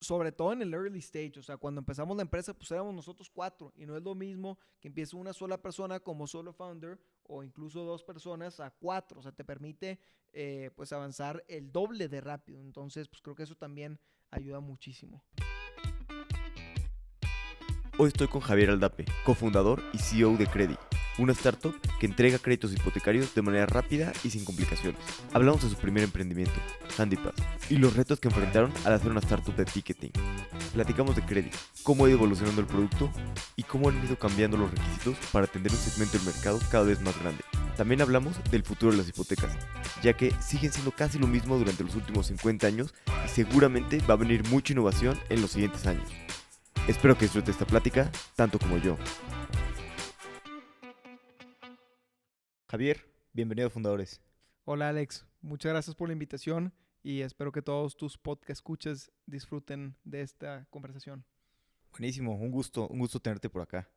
sobre todo en el early stage, o sea, cuando empezamos la empresa, pues éramos nosotros cuatro, y no es lo mismo que empiece una sola persona como solo founder, o incluso dos personas a cuatro, o sea, te permite pues avanzar el doble de rápido, entonces pues creo que eso también ayuda muchísimo. Hoy estoy con Javier Aldape, cofundador y CEO de Credi, una startup que entrega créditos hipotecarios de manera rápida y sin complicaciones. Hablamos de su primer emprendimiento, HandyPass, y los retos que enfrentaron al hacer una startup de ticketing. Platicamos de Credi, cómo ha ido evolucionando el producto y cómo han ido cambiando los requisitos para atender un segmento del mercado cada vez más grande. También hablamos del futuro de las hipotecas, ya que siguen siendo casi lo mismo durante los últimos 50 años y seguramente va a venir mucha innovación en los siguientes años. Espero que disfrute esta plática tanto como yo. Javier, bienvenido a Fundadores. Hola Alex, muchas gracias por la invitación y espero que todos tus podcast escuchas disfruten de esta conversación. Buenísimo, un gusto tenerte por acá.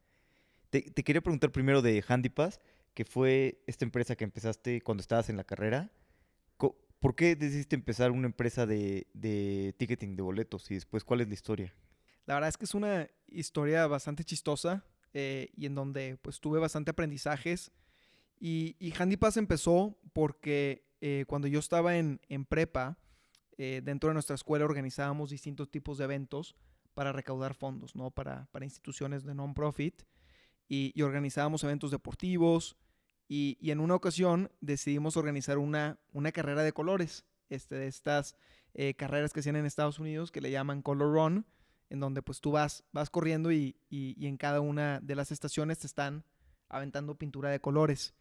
Te quería preguntar primero de HandyPass, que fue esta empresa que empezaste cuando estabas en la carrera. ¿Por qué decidiste empezar una empresa de ticketing de boletos y después cuál es la historia? La verdad es que es una historia bastante chistosa y en donde pues tuve bastante aprendizajes. Y HandyPass empezó porque cuando yo estaba en prepa, dentro de nuestra escuela organizábamos distintos tipos de eventos para recaudar fondos, ¿no? Para instituciones de non-profit. Y organizábamos eventos deportivos. Y en una ocasión decidimos organizar una carrera de colores. De estas carreras que se hacen en Estados Unidos que le llaman Color Run, en donde pues tú vas corriendo y en cada una de las estaciones te están aventando pintura de colores.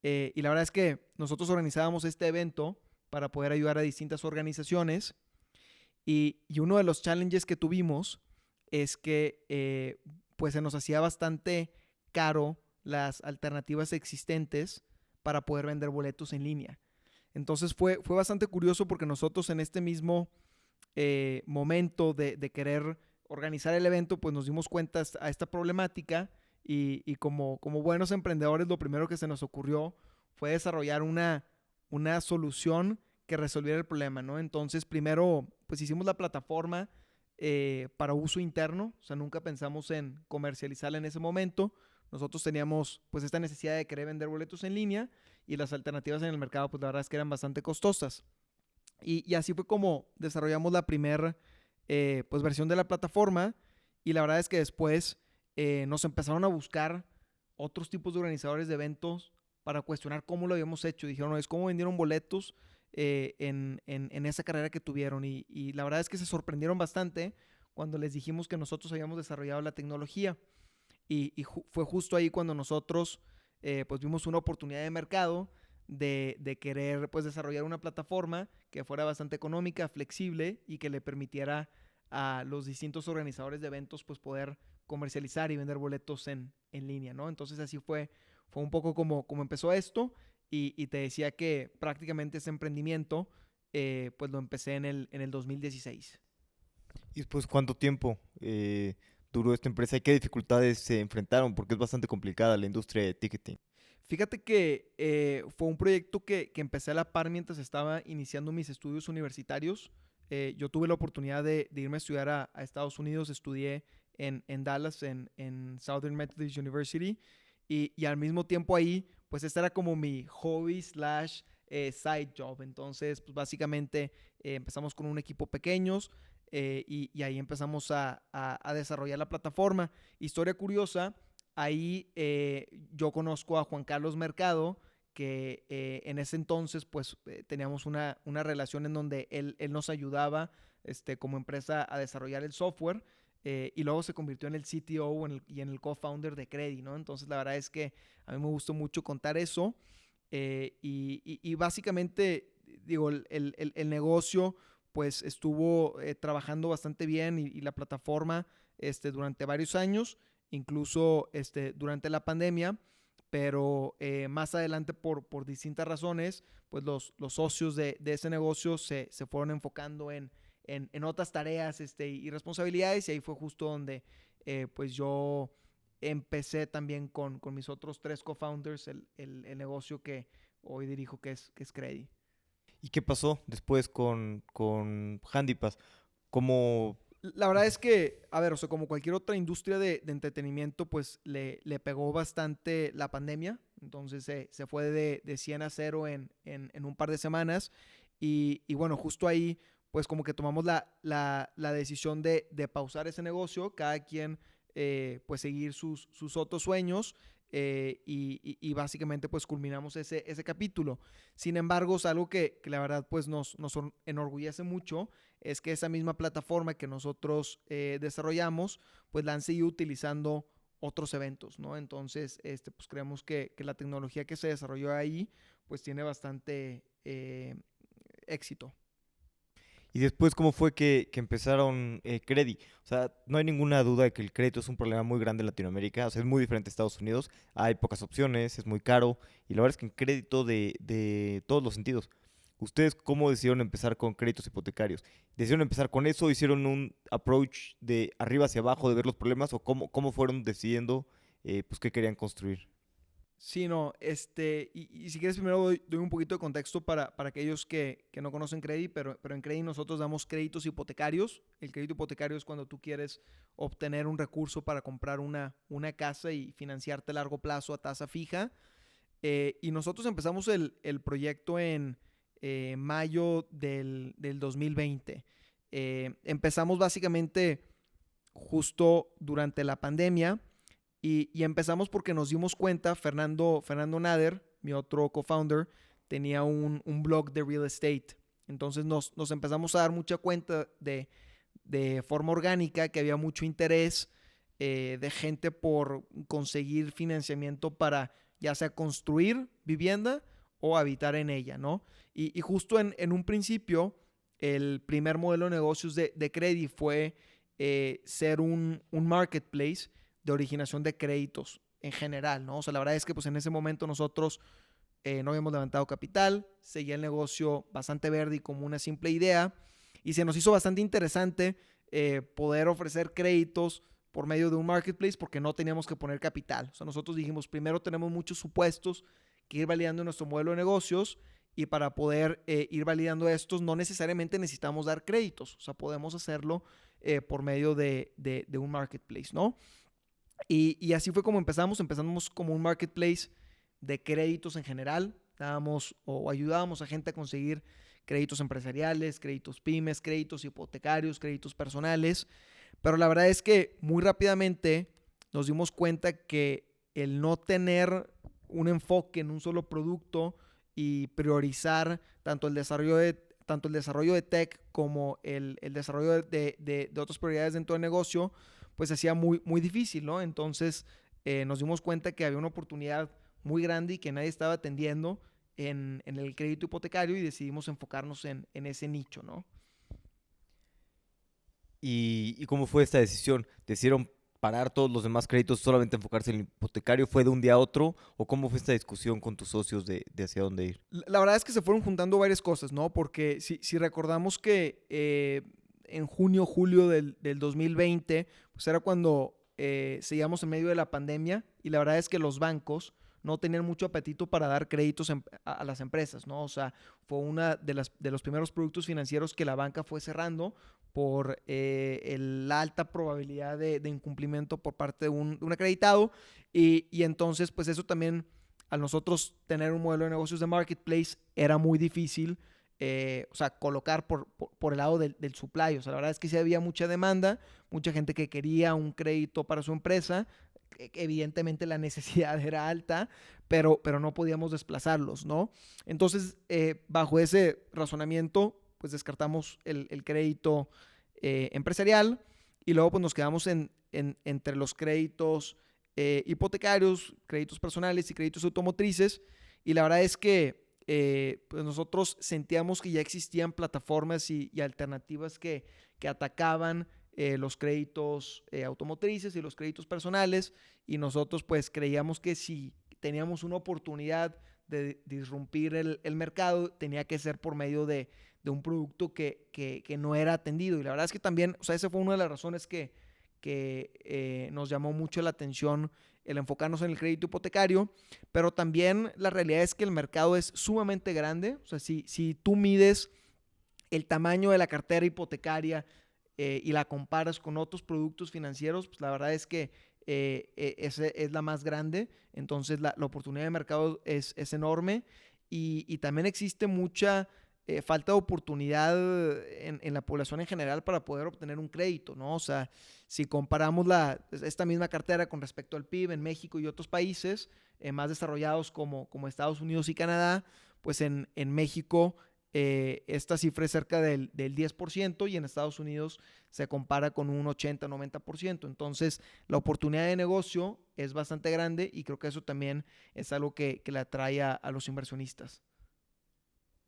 Y la verdad es que nosotros organizábamos este evento para poder ayudar a distintas organizaciones. Y uno de los challenges que tuvimos es que pues se nos hacía bastante caro las alternativas existentes para poder vender boletos en línea. Entonces fue bastante curioso porque nosotros en este mismo momento de querer organizar el evento, pues nos dimos cuenta a esta problemática y como buenos emprendedores lo primero que se nos ocurrió fue desarrollar una solución que resolviera el problema, ¿no? Entonces primero pues hicimos la plataforma para uso interno, o sea, nunca pensamos en comercializarla en ese momento. Nosotros teníamos pues esta necesidad de querer vender boletos en línea y las alternativas en el mercado pues la verdad es que eran bastante costosas. Y así fue como desarrollamos la primera pues, versión de la plataforma y la verdad es que después nos empezaron a buscar otros tipos de organizadores de eventos para cuestionar cómo lo habíamos hecho. Dijeron, no, es cómo vendieron boletos en esa carrera que tuvieron. Y la verdad es que se sorprendieron bastante cuando les dijimos que nosotros habíamos desarrollado la tecnología. Fue justo ahí cuando nosotros pues vimos una oportunidad de mercado de querer pues desarrollar una plataforma que fuera bastante económica, flexible y que le permitiera a los distintos organizadores de eventos pues poder comercializar y vender boletos en línea, ¿no? Entonces así fue un poco como empezó esto y te decía que prácticamente ese emprendimiento pues lo empecé en el 2016. ¿Y después cuánto tiempo duró esta empresa y qué dificultades se enfrentaron? Porque es bastante complicada la industria de ticketing. Fíjate que fue un proyecto que empecé a la par mientras estaba iniciando mis estudios universitarios. Yo tuve la oportunidad de irme a estudiar a Estados Unidos. Estudié en Dallas, en Southern Methodist University. Y al mismo tiempo ahí, pues este era como mi hobby slash side job. Entonces, pues básicamente empezamos con un equipo pequeños y ahí empezamos a desarrollar la plataforma. Historia curiosa, ahí yo conozco a Juan Carlos Mercado, que en ese entonces pues teníamos una relación en donde él nos ayudaba como empresa a desarrollar el software y luego se convirtió en el CTO y en el co-founder de Credi, ¿no? Entonces la verdad es que a mí me gustó mucho contar eso y básicamente digo, el negocio pues estuvo trabajando bastante bien y la plataforma durante varios años, incluso durante la pandemia, pero más adelante por distintas razones, pues los socios de ese negocio se fueron enfocando en otras tareas y responsabilidades y ahí fue justo donde pues yo empecé también con mis otros tres co-founders el negocio que hoy dirijo que es Credi. ¿Y qué pasó después con HandyPass? ¿Cómo La verdad es que, a ver, o sea, como cualquier otra industria de entretenimiento, pues le pegó bastante la pandemia. Entonces se fue de 100 a 0 en un par de semanas. Y bueno, justo ahí, pues como que tomamos la decisión de pausar ese negocio, cada quien pues seguir sus otros sueños. Y básicamente pues culminamos ese capítulo. Sin embargo, es algo que la verdad pues nos enorgullece mucho, es que esa misma plataforma que nosotros desarrollamos, pues la han seguido utilizando otros eventos, ¿no? Entonces, pues creemos que la tecnología que se desarrolló ahí, pues tiene bastante éxito. Y después, ¿cómo fue que empezaron Credi? O sea, no hay ninguna duda de que el crédito es un problema muy grande en Latinoamérica. O sea, es muy diferente a Estados Unidos. Hay pocas opciones, es muy caro. Y la verdad es que en crédito de todos los sentidos. ¿Ustedes cómo decidieron empezar con créditos hipotecarios? ¿Decidieron empezar con eso? ¿Hicieron un approach de arriba hacia abajo de ver los problemas? ¿O cómo fueron decidiendo pues, qué querían construir? Sí, no, y si quieres primero doy un poquito de contexto para aquellos que no conocen Credi, pero en Credi nosotros damos créditos hipotecarios. El crédito hipotecario es cuando tú quieres obtener un recurso para comprar una casa y financiarte a largo plazo a tasa fija. Y nosotros empezamos el proyecto en mayo del 2020. Empezamos básicamente justo durante la pandemia y empezamos porque nos dimos cuenta, Fernando Nader, mi otro co-founder, tenía un blog de real estate. Entonces nos empezamos a dar mucha cuenta de forma orgánica que había mucho interés de gente por conseguir financiamiento para ya sea construir vivienda o habitar en ella, ¿no? Y justo en un principio, el primer modelo de negocios de Credi fue ser un marketplace de originación de créditos en general, ¿no? O sea, la verdad es que pues en ese momento nosotros no habíamos levantado capital, seguía el negocio bastante verde y como una simple idea, y se nos hizo bastante interesante poder ofrecer créditos por medio de un marketplace porque no teníamos que poner capital. O sea, nosotros dijimos, primero tenemos muchos supuestos que ir validando nuestro modelo de negocios y para poder ir validando estos no necesariamente necesitamos dar créditos, o sea, podemos hacerlo por medio de un marketplace, ¿no? Y así fue como empezamos como un marketplace de créditos en general, dábamos o ayudábamos a gente a conseguir créditos empresariales, créditos pymes, créditos hipotecarios, créditos personales, pero la verdad es que muy rápidamente nos dimos cuenta que el no tener un enfoque en un solo producto y priorizar tanto el desarrollo de tech como el desarrollo de otras prioridades dentro del negocio, pues se hacía muy difícil, ¿no? Entonces nos dimos cuenta que había una oportunidad muy grande y que nadie estaba atendiendo en el crédito hipotecario y decidimos enfocarnos en ese nicho, ¿no? ¿Y cómo fue esta decisión? ¿Decidieron parar todos los demás créditos, solamente enfocarse en el hipotecario? ¿Fue de un día a otro? ¿O cómo fue esta discusión con tus socios de hacia dónde ir? La verdad es que se fueron juntando varias cosas, ¿no? Porque si recordamos que en junio, julio del 2020, pues era cuando seguíamos en medio de la pandemia y la verdad es que los bancos no tenían mucho apetito para dar créditos a las empresas, ¿no? O sea, fue una de los primeros productos financieros que la banca fue cerrando por la alta probabilidad de incumplimiento por parte de un acreditado y entonces pues eso también al nosotros tener un modelo de negocios de marketplace era muy difícil, o sea, colocar por el lado del supply. O sea, la verdad es que sí había mucha demanda, mucha gente que quería un crédito para su empresa. Evidentemente la necesidad era alta, pero no podíamos desplazarlos, ¿no? Entonces, bajo ese razonamiento, pues descartamos el crédito empresarial y luego pues nos quedamos entre los créditos hipotecarios, créditos personales y créditos automotrices. Y la verdad es que pues nosotros sentíamos que ya existían plataformas y alternativas que atacaban los créditos automotrices y los créditos personales. Y nosotros pues creíamos que si teníamos una oportunidad de disrumpir el mercado, tenía que ser por medio de un producto que no era atendido. Y la verdad es que también, o sea, esa fue una de las razones que nos llamó mucho la atención el enfocarnos en el crédito hipotecario, pero también la realidad es que el mercado es sumamente grande. O sea, si tú mides el tamaño de la cartera hipotecaria y la comparas con otros productos financieros, pues la verdad es que esa es la más grande. Entonces la oportunidad de mercado es enorme y también existe mucha falta de oportunidad en la población en general para poder obtener un crédito, ¿no? O sea, si comparamos esta misma cartera con respecto al PIB en México y otros países más desarrollados como Estados Unidos y Canadá, pues en México esta cifra es cerca del 10% y en Estados Unidos se compara con un 80-90%. Entonces, la oportunidad de negocio es bastante grande y creo que eso también es algo que le atrae a los inversionistas.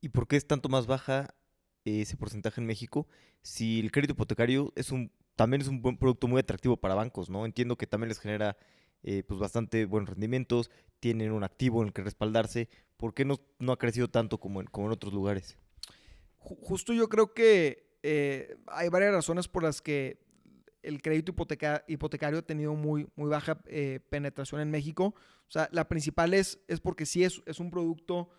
¿Y por qué es tanto más baja ese porcentaje en México si el crédito hipotecario también es un buen producto muy atractivo para bancos, ¿no? Entiendo que también les genera pues bastante buenos rendimientos, tienen un activo en el que respaldarse. ¿Por qué no ha crecido tanto como en otros lugares? Justo yo creo que hay varias razones por las que el crédito hipotecario ha tenido muy baja penetración en México. O sea, la principal es porque sí es un producto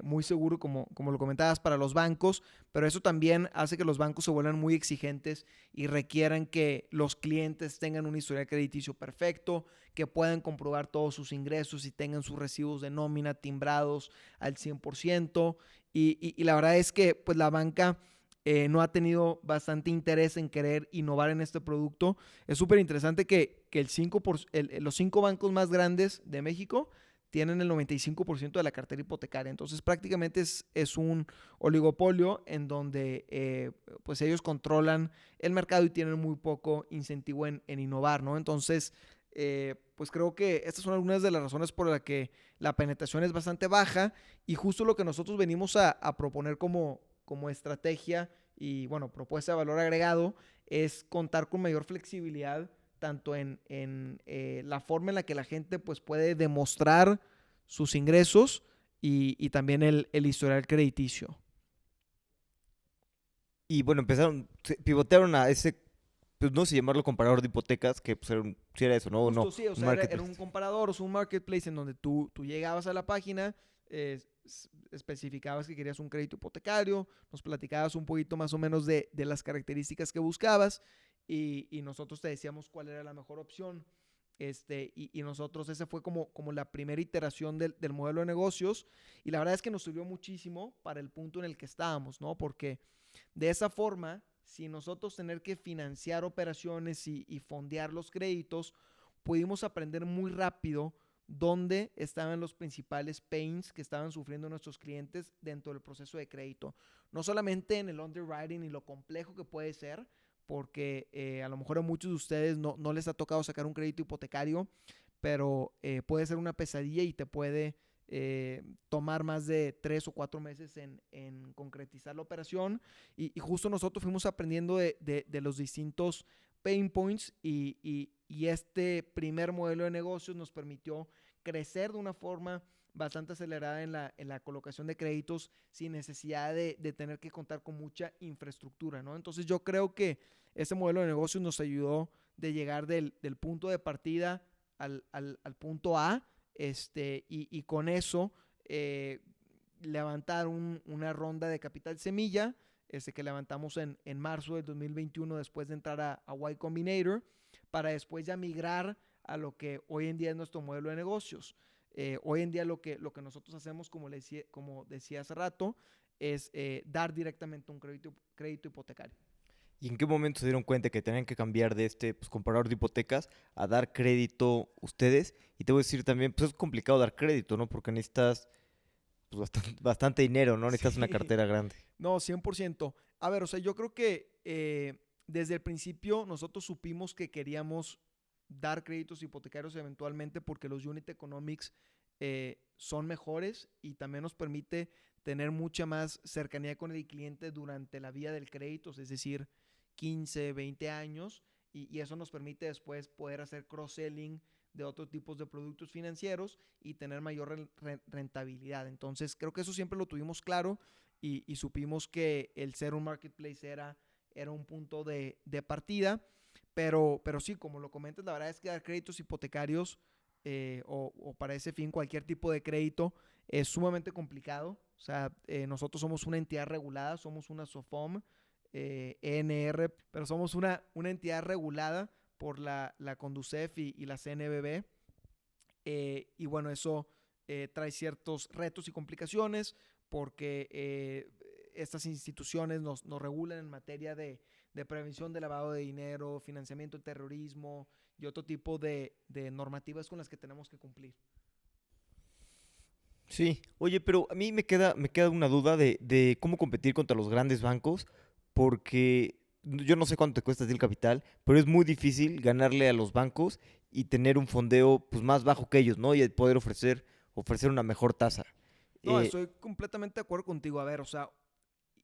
muy seguro, como lo comentabas, para los bancos, pero eso también hace que los bancos se vuelvan muy exigentes y requieran que los clientes tengan un historial crediticio perfecto, que puedan comprobar todos sus ingresos y tengan sus recibos de nómina timbrados al 100%. Y la verdad es que pues la banca no ha tenido bastante interés en querer innovar en este producto. Es súper interesante que los 5 bancos más grandes de México tienen el 95% de la cartera hipotecaria. Entonces prácticamente es un oligopolio en donde pues ellos controlan el mercado y tienen muy poco incentivo en innovar, ¿no? Entonces pues creo que estas son algunas de las razones por las que la penetración es bastante baja y justo lo que nosotros venimos a proponer como estrategia y bueno, propuesta de valor agregado es contar con mayor flexibilidad tanto en la forma en la que la gente pues, puede demostrar sus ingresos y también el historial crediticio. Y bueno, pivotearon a ese, pues no sé llamarlo comparador de hipotecas, que pues sí era eso, ¿no? No, Justo sí, o un sea, era un marketplace. comparador, o sea, un marketplace en donde tú llegabas a la página, especificabas que querías un crédito hipotecario, nos platicabas un poquito más o menos de las características que buscabas y nosotros te decíamos cuál era la mejor opción. Y nosotros, esa fue como la primera iteración del modelo de negocios y la verdad es que nos sirvió muchísimo para el punto en el que estábamos, ¿no? Porque de esa forma, sin nosotros tener que financiar operaciones y fondear los créditos, pudimos aprender muy rápido dónde estaban los principales pains que estaban sufriendo nuestros clientes dentro del proceso de crédito. No solamente en el underwriting y lo complejo que puede ser, porque a lo mejor a muchos de ustedes no les ha tocado sacar un crédito hipotecario, pero puede ser una pesadilla y te puede tomar más de 3 o 4 meses en concretizar la operación. Y justo nosotros fuimos aprendiendo de los distintos pain points y este primer modelo de negocios nos permitió crecer de una forma bastante acelerada en la colocación de créditos sin necesidad de tener que contar con mucha infraestructura, ¿no? Entonces yo creo que este modelo de negocios nos ayudó de llegar del punto de partida al punto A y con eso levantar una ronda de capital semilla que levantamos en marzo del 2021 después de entrar a Y Combinator para después ya migrar a lo que hoy en día es nuestro modelo de negocios. Hoy en día lo que nosotros hacemos, como decía hace rato, es dar directamente un crédito hipotecario. ¿Y en qué momento se dieron cuenta que tenían que cambiar de este pues, comparador de hipotecas a dar crédito ustedes? Y te voy a decir también, pues es complicado dar crédito, ¿no? Porque necesitas pues, bastante dinero, ¿no? Necesitas una Sí, cartera grande. no, 100%. A ver, o sea, yo creo que desde el principio nosotros supimos que queríamos dar créditos hipotecarios eventualmente porque los unit economics son mejores y también nos permite tener mucha más cercanía con el cliente durante la vida del crédito, es decir, 15, 20 años, y eso nos permite después poder hacer cross-selling de otros tipos de productos financieros y tener mayor rentabilidad. Entonces, creo que eso siempre lo tuvimos claro y supimos que el ser un marketplace era un punto de partida. Pero sí, como lo comentas, la verdad es que dar créditos hipotecarios o para ese fin cualquier tipo de crédito es sumamente complicado. O sea, nosotros somos una entidad regulada, somos una SOFOM ENR, pero somos una entidad regulada por la Conducef y la CNBB. Y bueno, eso trae ciertos retos y complicaciones porque estas instituciones nos regulan en materia de prevención de lavado de dinero, financiamiento de terrorismo y otro tipo de normativas con las que tenemos que cumplir. Sí, oye, pero a mí me queda una duda de cómo competir contra los grandes bancos, porque yo no sé cuánto te cuesta a ti el capital, pero es muy difícil ganarle a los bancos y tener un fondeo pues más bajo que ellos, ¿no? Y poder ofrecer una mejor tasa. No, Eh, estoy completamente de acuerdo contigo. A ver, o sea,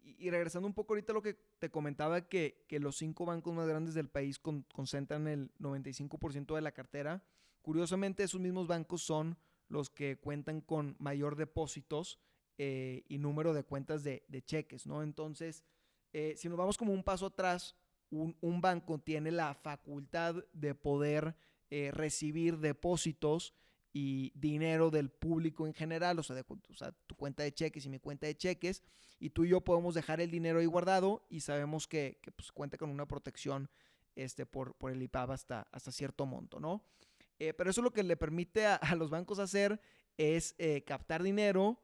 y regresando un poco ahorita a lo que te comentaba, que los 5 bancos más grandes del país concentran el 95% de la cartera. Curiosamente, esos mismos bancos son los que cuentan con mayor depósitos y número de cuentas de cheques, ¿no? Entonces, si nos vamos como un paso atrás, un banco tiene la facultad de poder recibir depósitos y dinero del público en general, o sea, tu cuenta de cheques y mi cuenta de cheques, y tú y yo podemos dejar el dinero ahí guardado y sabemos que pues, cuenta con una protección por el IPAB hasta cierto monto, ¿no? Pero eso lo que le permite a los bancos hacer es captar dinero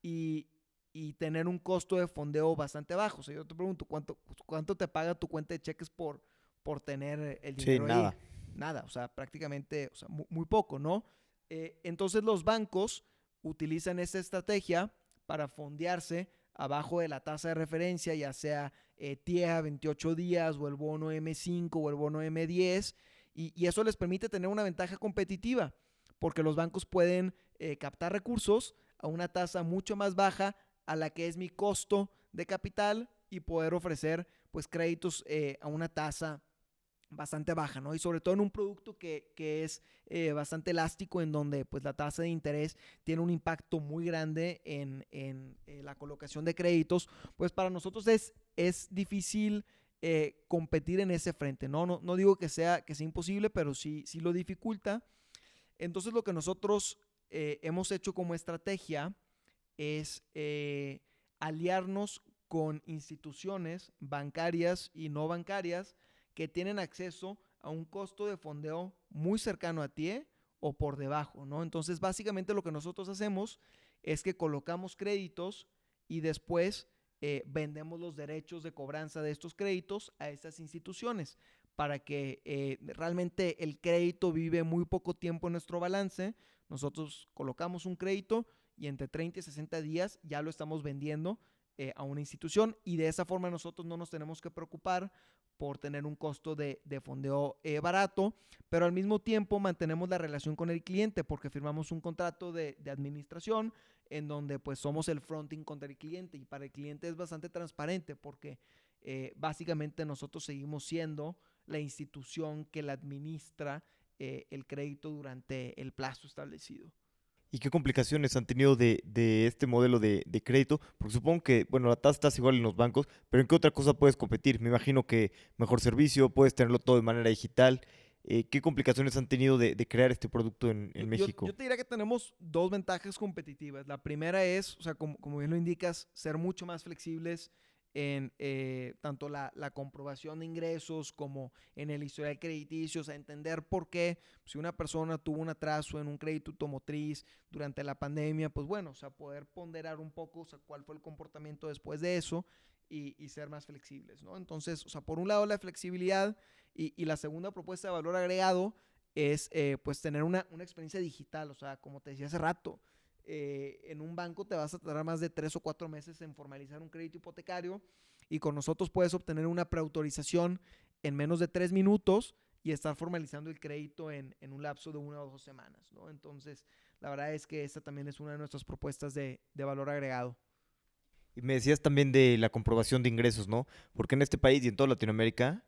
y, y tener un costo de fondeo bastante bajo. O sea, yo te pregunto, ¿cuánto te paga tu cuenta de cheques por tener el sí, dinero ahí? nada. Nada, o sea, prácticamente, o sea, muy poco, ¿no? Entonces los bancos utilizan esta estrategia para fondearse abajo de la tasa de referencia, ya sea TIEA 28 días o el bono M5 o el bono M10, y eso les permite tener una ventaja competitiva, porque los bancos pueden captar recursos a una tasa mucho más baja a la que es mi costo de capital y poder ofrecer pues créditos a una tasa bastante baja, ¿no? Y sobre todo en un producto que es bastante elástico, en donde pues la tasa de interés tiene un impacto muy grande en la colocación de créditos, pues para nosotros es difícil competir en ese frente, ¿no? No digo que sea imposible, pero sí lo dificulta. Entonces lo que nosotros hemos hecho como estrategia es aliarnos con instituciones bancarias y no bancarias que tienen acceso a un costo de fondeo muy cercano a ti o por debajo, ¿no? Entonces, básicamente lo que nosotros hacemos es que colocamos créditos y después vendemos los derechos de cobranza de estos créditos a estas instituciones para que realmente el crédito vive muy poco tiempo en nuestro balance. Nosotros colocamos un crédito y entre 30 y 60 días ya lo estamos vendiendo a una institución, y de esa forma nosotros no nos tenemos que preocupar por tener un costo de fondeo barato, pero al mismo tiempo mantenemos la relación con el cliente porque firmamos un contrato de administración en donde pues somos el fronting contra el cliente, y para el cliente es bastante transparente porque básicamente nosotros seguimos siendo la institución que le administra el crédito durante el plazo establecido. ¿Y qué complicaciones han tenido de este modelo de crédito? Porque supongo que, bueno, la tasa está igual en los bancos, pero ¿en qué otra cosa puedes competir? Me imagino que mejor servicio, puedes tenerlo todo de manera digital. ¿Qué complicaciones han tenido de crear este producto en Yo México? te diría que tenemos dos ventajas competitivas. La primera es, o sea, como bien lo indicas, ser mucho más flexibles en tanto la comprobación de ingresos como en el historial crediticio, o sea, entender por qué si una persona tuvo un atraso en un crédito automotriz durante la pandemia, pues bueno, o sea, poder ponderar un poco, o sea, cuál fue el comportamiento después de eso y ser más flexibles, ¿no? Entonces, o sea, por un lado la flexibilidad y la segunda propuesta de valor agregado es pues tener una experiencia digital, o sea, como te decía hace rato, en un banco te vas a tardar más de 3 o 4 meses en formalizar un crédito hipotecario, y con nosotros puedes obtener una preautorización en menos de 3 minutos y estar formalizando el crédito en un lapso de 1 o 2 semanas, ¿no? Entonces, la verdad es que esta también es una de nuestras propuestas de valor agregado. Y me decías también de la comprobación de ingresos, ¿no? Porque en este país y en toda Latinoamérica,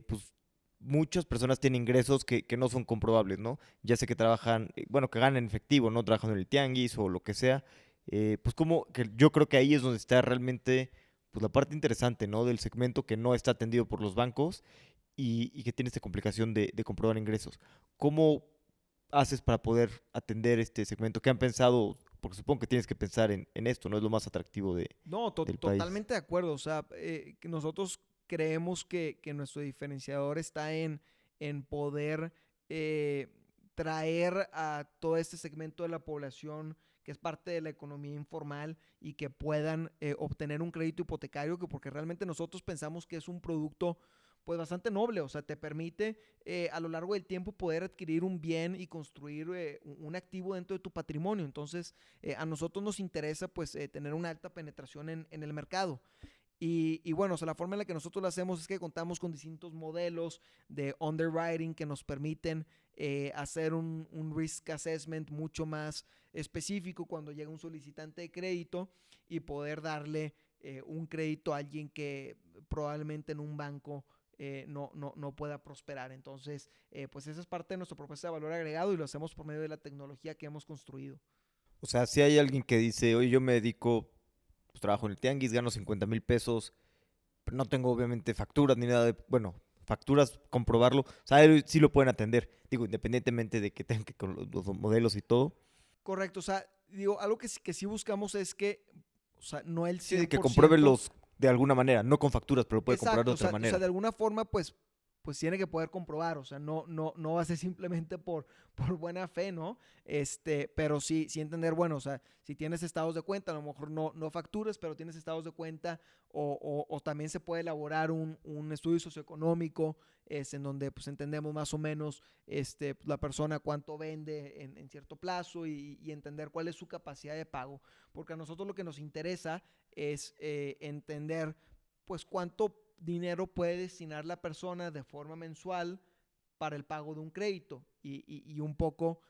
pues muchas personas tienen ingresos que no son comprobables, ¿no? Ya sé que trabajan, bueno, que ganan en efectivo, ¿no? Trabajan en el tianguis o lo que sea. Pues como que yo creo que ahí es donde está realmente pues la parte interesante, ¿no? Del segmento que no está atendido por los bancos y que tiene esta complicación de comprobar ingresos. ¿Cómo haces para poder atender este segmento? ¿Qué han pensado? Porque supongo que tienes que pensar en esto, ¿no? Es lo más atractivo No, del país. totalmente de acuerdo. O sea, que nosotros creemos que nuestro diferenciador está en poder eh, traer a todo este segmento de la población que es parte de la economía informal y que puedan obtener un crédito hipotecario, porque realmente nosotros pensamos que es un producto pues bastante noble, o sea, te permite a lo largo del tiempo poder adquirir un bien y construir un activo dentro de tu patrimonio. Entonces, a nosotros nos interesa pues tener una alta penetración en el mercado. Y bueno, o sea, la forma en la que nosotros lo hacemos es que contamos con distintos modelos de underwriting que nos permiten hacer un risk assessment mucho más específico cuando llega un solicitante de crédito y poder darle un crédito a alguien que probablemente en un banco no pueda prosperar. Entonces, pues esa es parte de nuestra propuesta de valor agregado y lo hacemos por medio de la tecnología que hemos construido. O sea, si hay alguien que dice, oye, yo me dedico, pues trabajo en el tianguis, gano 50,000 pesos, pero no tengo obviamente facturas ni nada de, bueno, facturas, comprobarlo, o sea, ellos sí lo pueden atender, digo, independientemente de que tengan que con los modelos y todo. Correcto, o sea, digo, algo que sí buscamos es que, o sea, no el Sí, de que 100%. compruébenlos de alguna manera, no con facturas, pero lo puede comprobar de Exacto, otra o sea, manera. de alguna forma, pues tiene que poder comprobar, o sea, no va a ser simplemente por buena fe, ¿no? Pero sí entender, bueno, o sea, si tienes estados de cuenta, a lo mejor no facturas, pero tienes estados de cuenta, o también se puede elaborar un estudio socioeconómico, en donde pues entendemos más o menos la persona cuánto vende en cierto plazo y entender cuál es su capacidad de pago, porque a nosotros lo que nos interesa es entender pues cuánto dinero puede destinar la persona de forma mensual para el pago de un crédito y un poco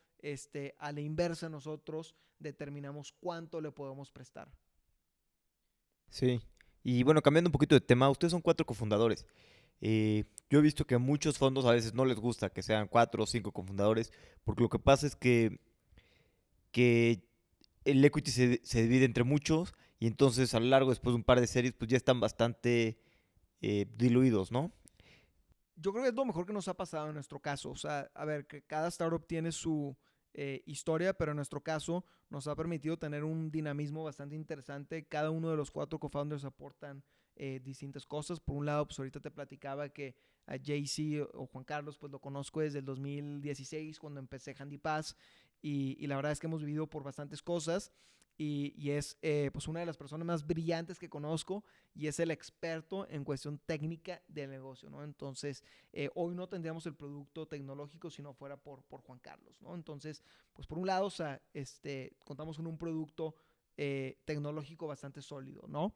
a la inversa nosotros determinamos cuánto le podemos prestar. Sí. Y bueno, cambiando un poquito de tema, ustedes son 4 cofundadores. Yo he visto que a muchos fondos a veces no les gusta que sean 4 o 5 cofundadores, porque lo que pasa es que el equity se divide entre muchos y entonces a lo largo, después de un par de series, pues ya están bastante diluidos, ¿no? Yo creo que es lo mejor que nos ha pasado en nuestro caso. O sea, a ver, que cada startup tiene su historia, pero en nuestro caso nos ha permitido tener un dinamismo bastante interesante. Cada uno de los 4 co-founders aportan distintas cosas. Por un lado, pues ahorita te platicaba que a JC o Juan Carlos, pues lo conozco desde el 2016 cuando empecé Handy Pass y la verdad es que hemos vivido por bastantes cosas y es pues una de las personas más brillantes que conozco y es el experto en cuestión técnica del negocio, ¿no? Entonces, hoy no tendríamos el producto tecnológico si no fuera por Juan Carlos, ¿no? Entonces, pues por un lado, o sea, contamos con un producto tecnológico bastante sólido, ¿no?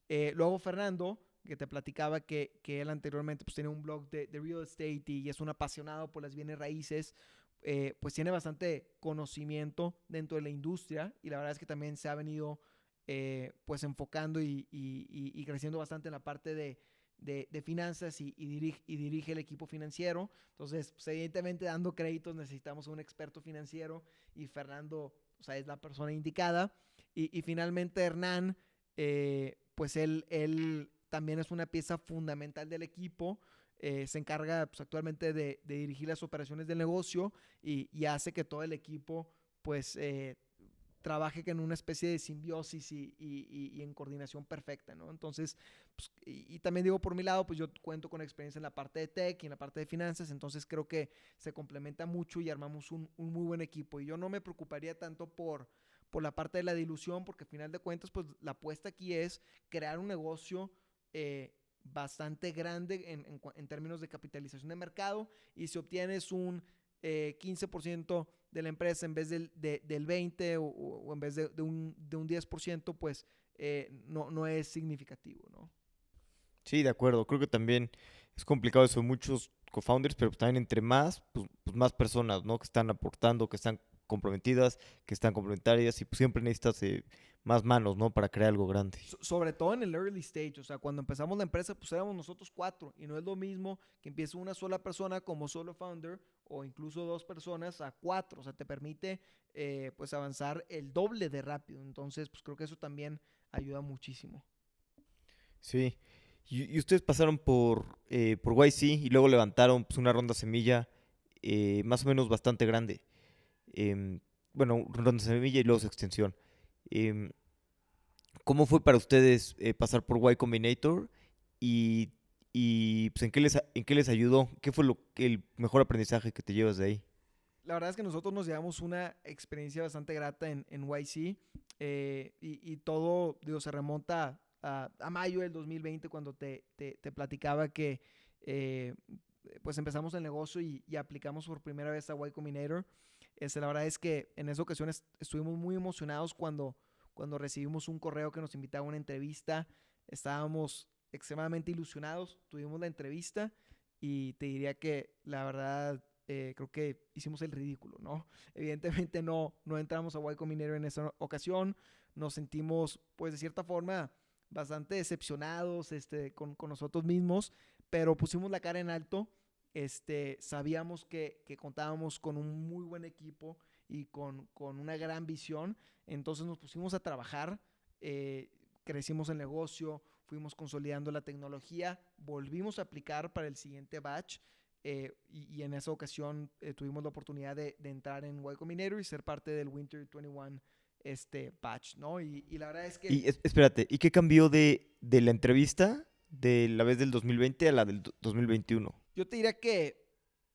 Luego Fernando, que te platicaba que él anteriormente pues, tenía un blog de real estate y es un apasionado por las bienes raíces, pues tiene bastante conocimiento dentro de la industria y la verdad es que también se ha venido pues enfocando y creciendo bastante en la parte de finanzas y dirige el equipo financiero. Entonces, pues, evidentemente dando créditos necesitamos un experto financiero y Fernando, o sea, es la persona indicada. Y finalmente Hernán, pues él también es una pieza fundamental del equipo. Se encarga pues, actualmente de dirigir las operaciones del negocio y hace que todo el equipo pues trabaje en una especie de simbiosis y en coordinación perfecta, ¿no? Entonces, pues, y también digo por mi lado, pues yo cuento con experiencia en la parte de tech y en la parte de finanzas, entonces creo que se complementa mucho y armamos un muy buen equipo. Y yo no me preocuparía tanto por la parte de la dilución, porque al final de cuentas, pues la apuesta aquí es crear un negocio bastante grande en términos de capitalización de mercado y si obtienes un 15% de la empresa en vez del 20% o en vez de un 10%, pues no es significativo, ¿no? Sí, de acuerdo. Creo que también es complicado eso. Muchos co-founders, pero también entre más, pues más personas, ¿no? Que están aportando, que están comprometidas, que están complementarias y pues siempre necesitas más manos, ¿no? Para crear algo grande. Sobre todo en el early stage, o sea, cuando empezamos la empresa, pues éramos nosotros 4 y no es lo mismo que empiece una sola persona como solo founder o incluso 2 personas a 4, o sea, te permite pues avanzar el doble de rápido. Entonces, pues creo que eso también ayuda muchísimo. Sí. Y ustedes pasaron por YC y luego levantaron pues, una ronda semilla más o menos bastante grande. Em, bueno, ronda semilla y luego su extensión. Em, ¿Cómo fue para ustedes pasar por Y Combinator y, pues, en qué les ayudó? ¿Qué fue el mejor aprendizaje que te llevas de ahí? La verdad es que nosotros nos llevamos una experiencia bastante grata en YC, y todo, digo, se remonta a mayo del 2020 cuando te platicaba que eh, pues empezamos el negocio y aplicamos por primera vez a Y Combinator. La verdad es que en esa ocasión estuvimos muy emocionados cuando recibimos un correo que nos invitaba a una entrevista. Estábamos extremadamente ilusionados, tuvimos la entrevista y te diría que la verdad creo que hicimos el ridículo, ¿no? Evidentemente no entramos a Y Combinator en esa ocasión, nos sentimos pues de cierta forma bastante decepcionados con nosotros mismos, pero pusimos la cara en alto. Sabíamos que contábamos con un muy buen equipo y con una gran visión, entonces nos pusimos a trabajar, crecimos el negocio, fuimos consolidando la tecnología, volvimos a aplicar para el siguiente batch, y en esa ocasión tuvimos la oportunidad de entrar en Y Combinator y ser parte del Winter 21 batch, ¿no? Y la verdad es que Y espérate, ¿y qué cambió de la entrevista de la vez del 2020 a la del 2021? yo te diría que,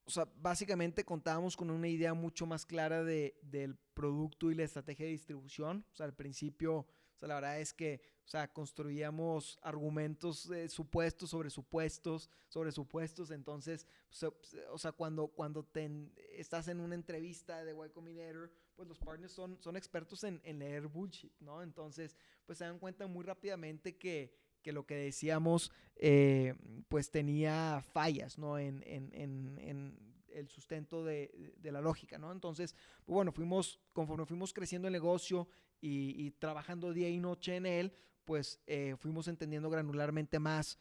o sea, básicamente contábamos con una idea mucho más clara del producto y la estrategia de distribución. O sea, al principio, o sea, la verdad es que, o sea, construíamos argumentos, supuestos sobre supuestos sobre supuestos. Entonces, o sea, estás en una entrevista de Y Combinator, pues los partners son expertos en leer bullshit, ¿no? Entonces, pues se dan cuenta muy rápidamente que lo que decíamos pues tenía fallas, ¿no? En el sustento de la lógica, ¿no? Entonces, pues bueno, conforme fuimos creciendo el negocio y trabajando día y noche en él, pues fuimos entendiendo granularmente más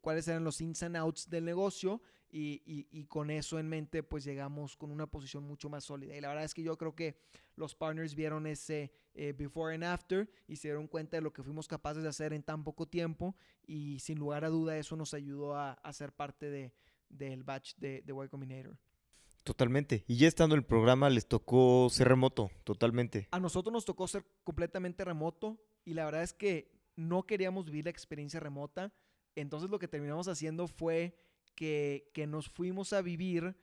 cuáles eran los ins and outs del negocio y con eso en mente pues llegamos con una posición mucho más sólida. Y la verdad es que yo creo que los partners vieron ese before and after y se dieron cuenta de lo que fuimos capaces de hacer en tan poco tiempo y sin lugar a duda eso nos ayudó a ser parte del batch de Y Combinator. Totalmente. Y ya estando en el programa les tocó ser remoto, totalmente. A nosotros nos tocó ser completamente remoto y la verdad es que no queríamos vivir la experiencia remota. Entonces lo que terminamos haciendo fue que nos fuimos a vivir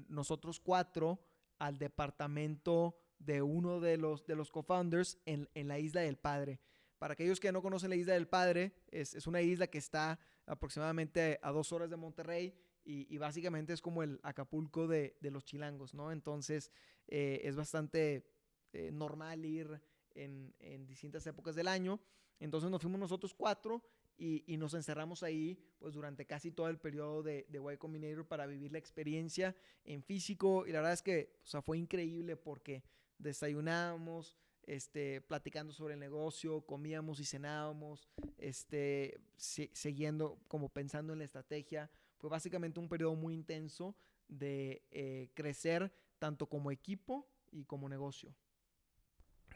nosotros cuatro al departamento de uno de los co-founders en la Isla del Padre. Para aquellos que no conocen la Isla del Padre, es una isla que está aproximadamente a 2 horas de Monterrey y básicamente es como el Acapulco de los chilangos, ¿no? Entonces es bastante normal ir en distintas épocas del año. Entonces nos fuimos nosotros cuatro y nos encerramos ahí pues durante casi todo el periodo de Y Combinator para vivir la experiencia en físico y la verdad es que, o sea, fue increíble porque desayunábamos, platicando sobre el negocio, comíamos y cenábamos, siguiendo como pensando en la estrategia. Fue básicamente un periodo muy intenso de crecer tanto como equipo y como negocio.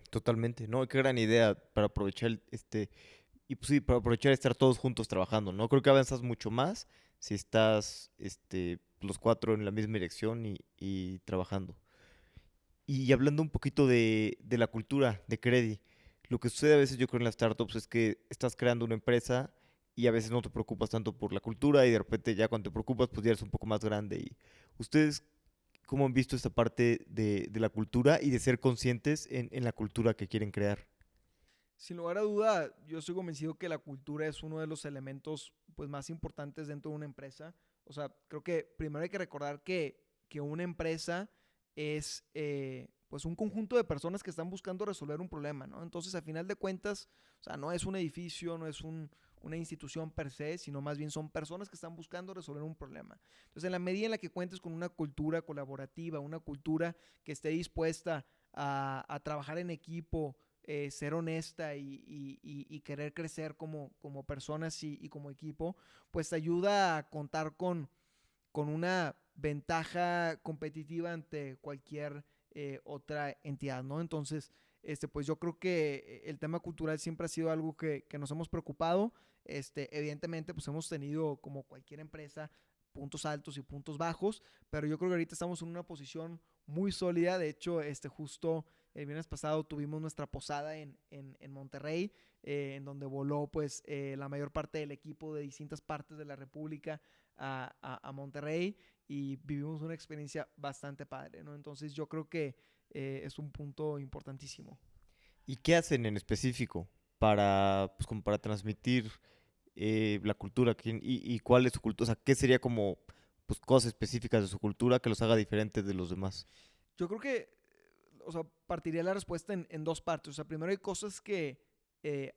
Totalmente, ¿no? Qué gran idea para aprovechar y pues sí, para aprovechar estar todos juntos trabajando, ¿no? Creo que avanzas mucho más si estás los cuatro en la misma dirección y trabajando. Y hablando un poquito de la cultura de Credi, lo que sucede a veces yo creo en las startups es que estás creando una empresa y a veces no te preocupas tanto por la cultura y de repente ya cuando te preocupas pues ya eres un poco más grande. ¿Y ustedes cómo han visto esta parte de la cultura y de ser conscientes en la cultura que quieren crear? Sin lugar a duda, yo estoy convencido que la cultura es uno de los elementos pues, más importantes dentro de una empresa. O sea, creo que primero hay que recordar que una empresa es pues un conjunto de personas que están buscando resolver un problema, ¿no? Entonces, a final de cuentas, o sea, no es un edificio, no es una institución per se, sino más bien son personas que están buscando resolver un problema. Entonces, en la medida en la que cuentes con una cultura colaborativa, una cultura que esté dispuesta a trabajar en equipo, ser honesta y querer crecer como personas y como equipo, pues te ayuda a contar con una ventaja competitiva ante cualquier otra entidad, ¿no? Entonces, pues yo creo que el tema cultural siempre ha sido algo que nos hemos preocupado. Evidentemente, pues hemos tenido, como cualquier empresa, puntos altos y puntos bajos, pero yo creo que ahorita estamos en una posición muy sólida. De hecho, justo el viernes pasado tuvimos nuestra posada en Monterrey, en donde voló pues la mayor parte del equipo de distintas partes de la República a Monterrey y vivimos una experiencia bastante padre, ¿no? Entonces yo creo que es un punto importantísimo. ¿Y qué hacen en específico para, pues, como para transmitir la cultura? Y cuál es su cultura? O sea, ¿qué sería como pues, cosas específicas de su cultura que los haga diferentes de los demás? Yo creo que, o sea, partiría la respuesta en dos partes. O sea, primero hay cosas que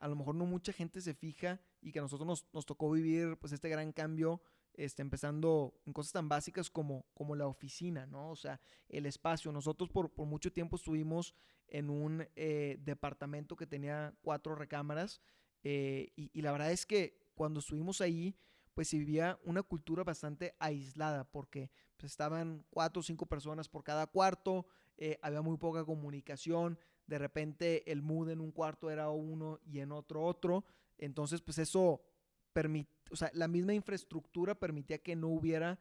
a lo mejor no mucha gente se fija y que a nosotros nos tocó vivir pues este gran cambio, empezando en cosas tan básicas como la oficina, ¿no? O sea, el espacio. Nosotros por mucho tiempo estuvimos en un departamento que tenía 4 recámaras y la verdad es que cuando estuvimos ahí, pues se vivía una cultura bastante aislada porque pues, estaban 4 o 5 personas por cada cuarto, había muy poca comunicación, de repente el mood en un cuarto era uno y en otro otro, entonces pues eso o sea, la misma infraestructura permitía que no hubiera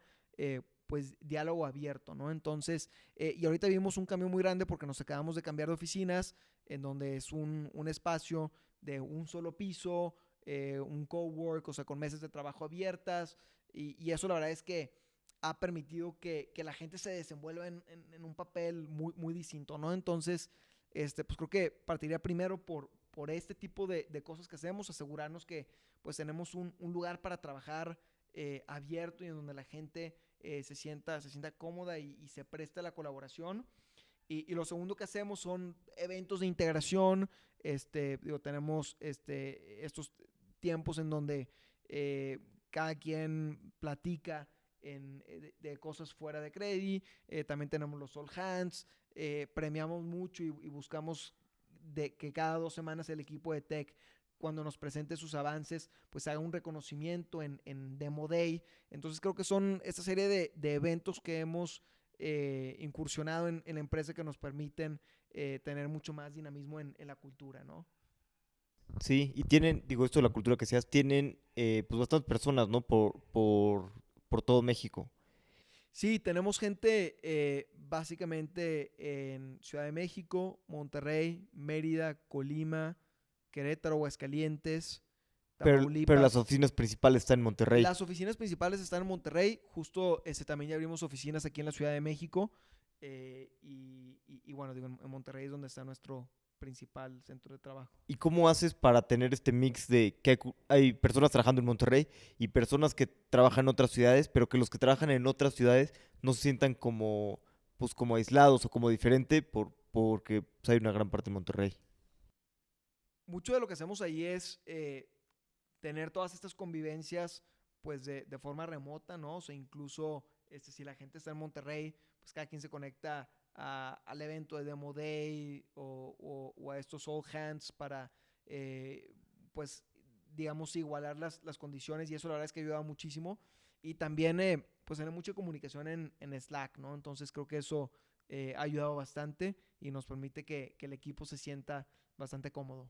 pues diálogo abierto, ¿no? Entonces, y ahorita vimos un cambio muy grande porque nos acabamos de cambiar de oficinas, en donde es un espacio de un solo piso, un cowork, o sea, con mesas de trabajo abiertas, y eso la verdad es que ha permitido que la gente se desenvuelva en un papel muy distinto, ¿no? Entonces, pues creo que partiría primero por este tipo de cosas que hacemos, asegurarnos que pues tenemos un lugar para trabajar abierto y en donde la gente se sienta cómoda y se preste a la colaboración. Y lo segundo que hacemos son eventos de integración. Digo, tenemos estos tiempos en donde cada quien platica de cosas fuera de Credi. También tenemos los All Hands. Premiamos mucho y buscamos de que cada 2 semanas el equipo de tech, cuando nos presente sus avances, pues haga un reconocimiento en Demo Day. Entonces creo que son esta serie de eventos que hemos incursionado en la empresa que nos permiten tener mucho más dinamismo en la cultura, ¿no? Sí, y tienen, digo, esto de la cultura que seas, tienen pues bastantes personas, ¿no? Por todo México. Sí, tenemos gente básicamente en Ciudad de México, Monterrey, Mérida, Colima, Querétaro, Aguascalientes, Pero las Tamaulipas. oficinas principales están en Monterrey. Las oficinas principales están en Monterrey, justo también ya abrimos oficinas aquí en la Ciudad de México y bueno, digo, en Monterrey es donde está nuestro principal centro de trabajo. ¿Y cómo haces para tener este mix de que hay personas trabajando en Monterrey y personas que trabajan en otras ciudades, pero que los que trabajan en otras ciudades no se sientan como, pues, como aislados o como diferente porque pues, hay una gran parte en Monterrey? Mucho de lo que hacemos ahí es tener todas estas convivencias pues de forma remota, ¿no? O sea, incluso si la gente está en Monterrey, pues cada quien se conecta al evento de Demo Day o a estos All Hands para, pues, digamos, igualar las condiciones y eso la verdad es que ayuda muchísimo. Y también, pues, tener mucha comunicación en Slack, ¿no? Entonces creo que eso ha ayudado bastante y nos permite que el equipo se sienta bastante cómodo.